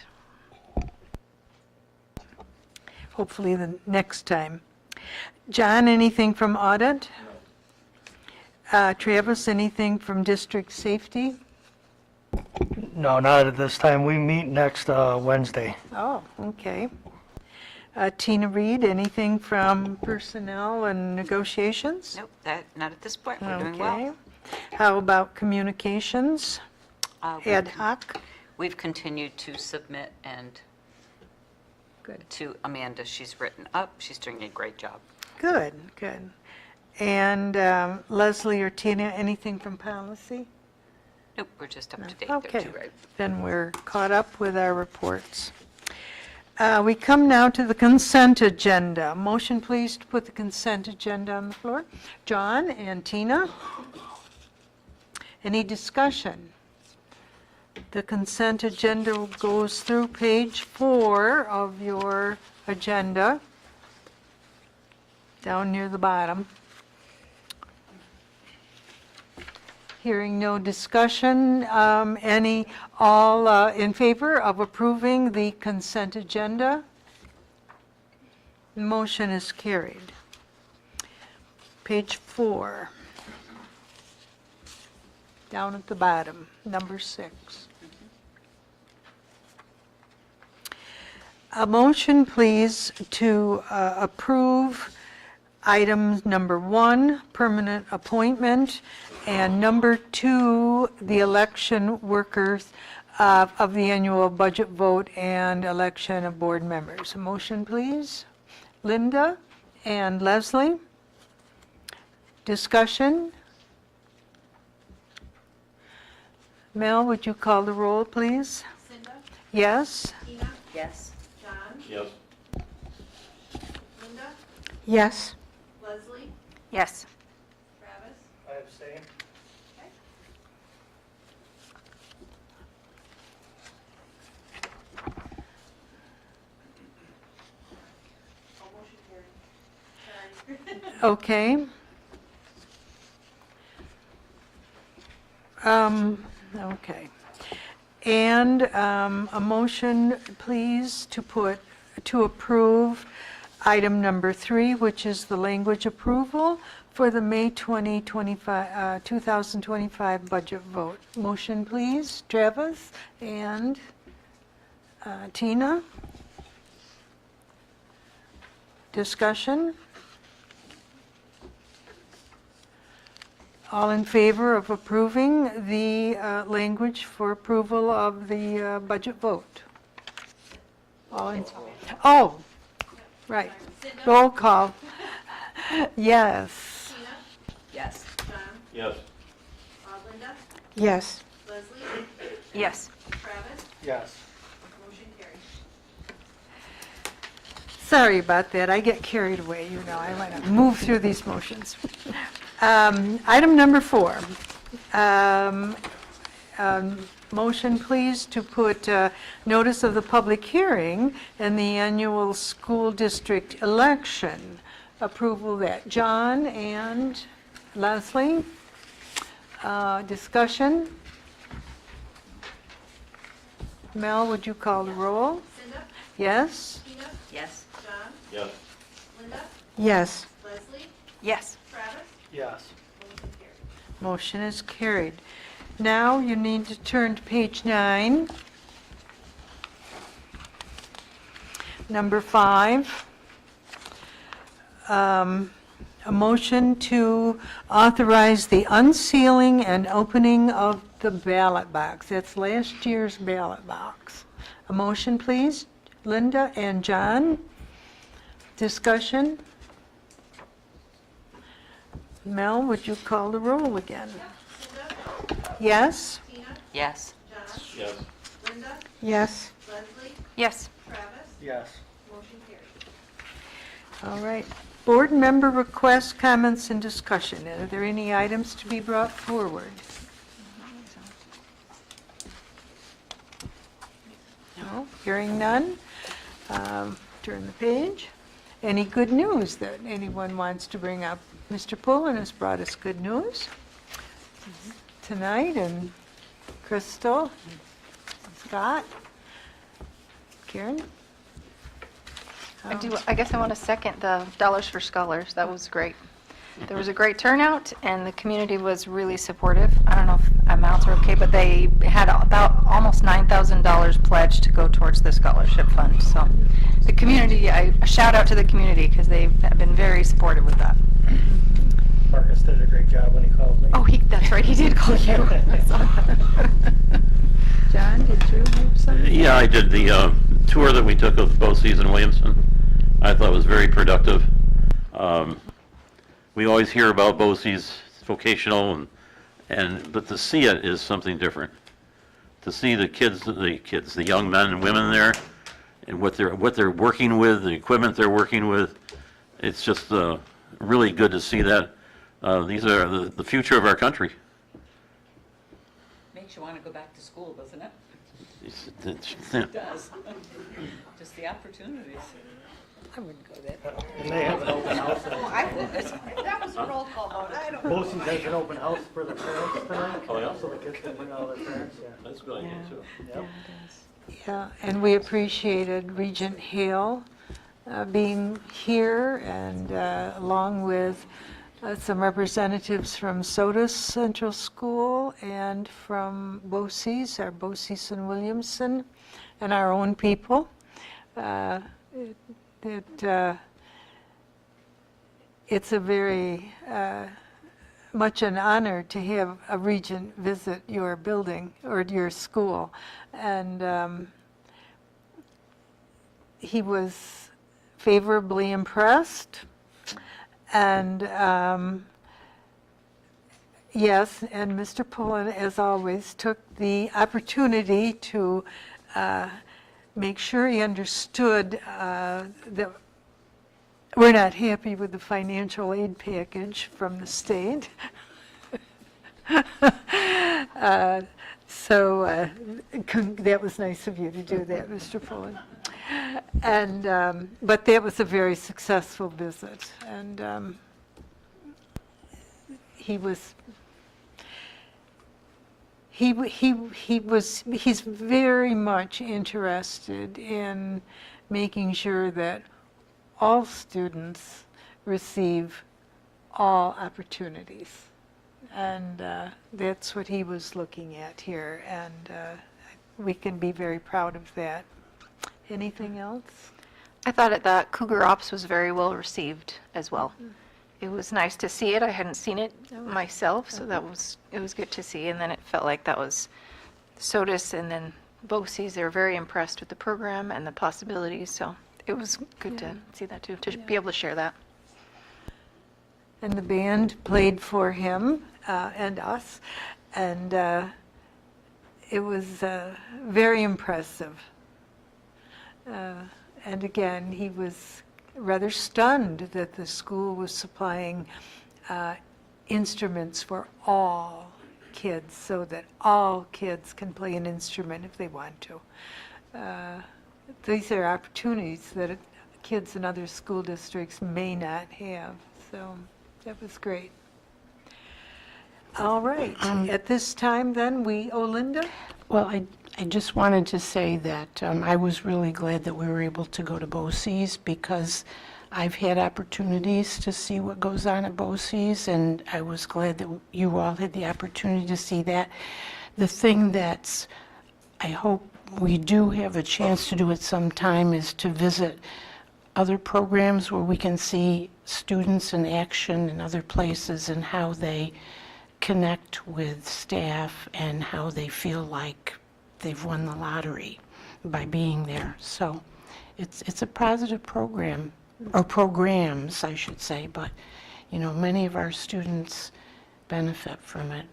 Hopefully the next time. John, anything from audit? Travis, anything from district safety? No, not at this time. We meet next Wednesday. Oh, okay. Tina Reed, anything from personnel and negotiations? Nope, not at this point. We're doing well. Okay. How about communications? We've Ad hoc? We've continued to submit and Good. to Amanda. She's written up. She's doing a great job. Good, good. And Leslie or Tina, anything from policy? Nope, we're just up to date there Okay, too, right? then we're caught up with our reports. We come now to the consent agenda. Motion, please, to put the consent agenda on the floor. John and Tina? Any discussion? The consent agenda goes through page 4 of your agenda, down near the bottom. Hearing no discussion, all in favor of approving the consent agenda? Motion is carried. Page 4, down at the bottom, number 6. A motion, please, to approve item number 1, permanent appointment, and number 2, the election workers of the annual budget vote and election of board members. A motion, please. Linda and Leslie. Discussion. Mel, would you call the roll, please? Cinda? Yes? Tina? Yes. John? Yes. Linda? Yes. Leslie? Yes. Travis? I abstain. Okay. Okay. And a motion, please, to approve item number 3, which is the language approval for the May 2025 budget vote. Motion, please. Travis and Tina. Discussion. All in favor of approving the language for approval of the budget vote? All in, oh, right. Roll call. Yes. Yes. Yes. Linda? Yes. Leslie? Yes. Travis? Yes. Motion carried. Sorry about that. I get carried away, you know. I want to move through these motions. Item number 4. Motion, please, to put notice of the public hearing and the annual school district election. Approval that. John and Leslie. Discussion. Mel, would you call the roll? Cinda? Yes? Tina? Yes. John? Yes. Linda? Yes. Leslie? Yes. Travis? Yes. Motion carried. Motion is carried. Now you need to turn to page 9. Number 5. A motion to authorize the unsealing and opening of the ballot box. That's last year's ballot box. A motion, please. Linda and John. Discussion. Mel, would you call the roll again? Cinda? Yes? Tina? Yes. John? Yes. Linda? Yes. Leslie? Yes. Travis? Yes. Motion carried. All right. Board member requests, comments, and discussion. Are there any items to be brought forward? No, hearing none. Turn the page. Any good news that anyone wants to bring up? Mr. Pullen has brought us good news tonight, and Crystal, Scott, Karen? I guess I want to second the Dollars for Scholars. That was great. There was a great turnout, and the community was really supportive. I don't know if amounts are okay, but they had about almost $9,000 pledged to go towards the scholarship fund. So the community, a shout out to the community because they've been very supportive with that. Marcus did a great job when he called me. Oh, that's right, he did call you. I saw that. John, did you have something? Yeah, I did the tour that we took of BOCES in Williamson. I thought it was very productive. We always hear about BOCES vocational, but to see it is something different. To see the young men and women there, and what they're working with, the equipment they're working with, it's just really good to see that. These are the future of our country. Makes you want to go back to school, doesn't it? It's- It does. Just the opportunities. I wouldn't go there. And they have an open house. I would. That was a roll call vote. I don't. BOCES has an open house for the parents tonight. Oh, yeah? So the kids can bring all their parents, yeah. That's a good idea, too. Yep. Yeah, and we appreciated Regent Hale being here, and along with some representatives from Sodas Central School and from BOCES, our BOCES in Williamson, and our own people. It's a very much an honor to have a regent visit your building or your school. And he was favorably impressed. And yes, and Mr. Pullen, as always, took the opportunity to make sure he understood that we're not happy with the financial aid package from the state. So that was nice of you to do that, Mr. Pullen. And but that was a very successful visit, and he's very much interested in making sure that all students receive all opportunities. And that's what he was looking at here, and we can be very proud of that. Anything else? I thought that Cougar Ops was very well received as well. It was nice to see it. I hadn't seen it myself, so it was good to see. And then it felt like that was SOTUS and then BOCES. They were very impressed with the program and the possibilities, so it was good to see that too, to be able to share that. And the band played for him and us, and it was very impressive. And again, he was rather stunned that the school was supplying instruments for all kids, so that all kids can play an instrument if they want to. These are opportunities that kids in other school districts may not have, so that was great. All right, at this time then, Linda? Well, I just wanted to say that I was really glad that we were able to go to BOCES, because I've had opportunities to see what goes on at BOCES, and I was glad that you all had the opportunity to see that. The thing that's, I hope we do have a chance to do at some time, is to visit other programs where we can see students in action in other places and how they connect with staff and how they feel like they've won the lottery by being there. So it's a positive program, or programs, I should say, but you know, many of our students benefit from it.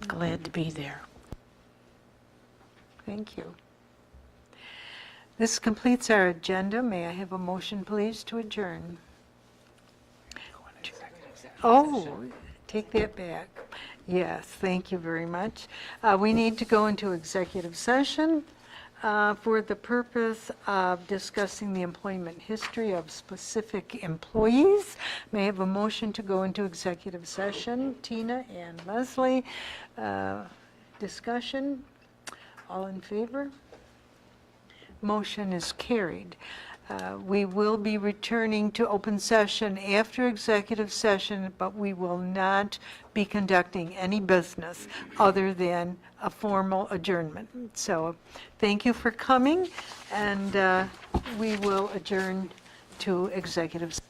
Glad to be there. Thank you. This completes our agenda. May I have a motion, please, to adjourn? Oh, take that back. Yes, thank you very much. We need to go into executive session for the purpose of discussing the employment history of specific employees. May I have a motion to go into executive session? Tina and Leslie. Discussion? All in favor? Motion is carried. We will be returning to open session after executive session, but we will not be conducting any business other than a formal adjournment. So thank you for coming, and we will adjourn to executive session.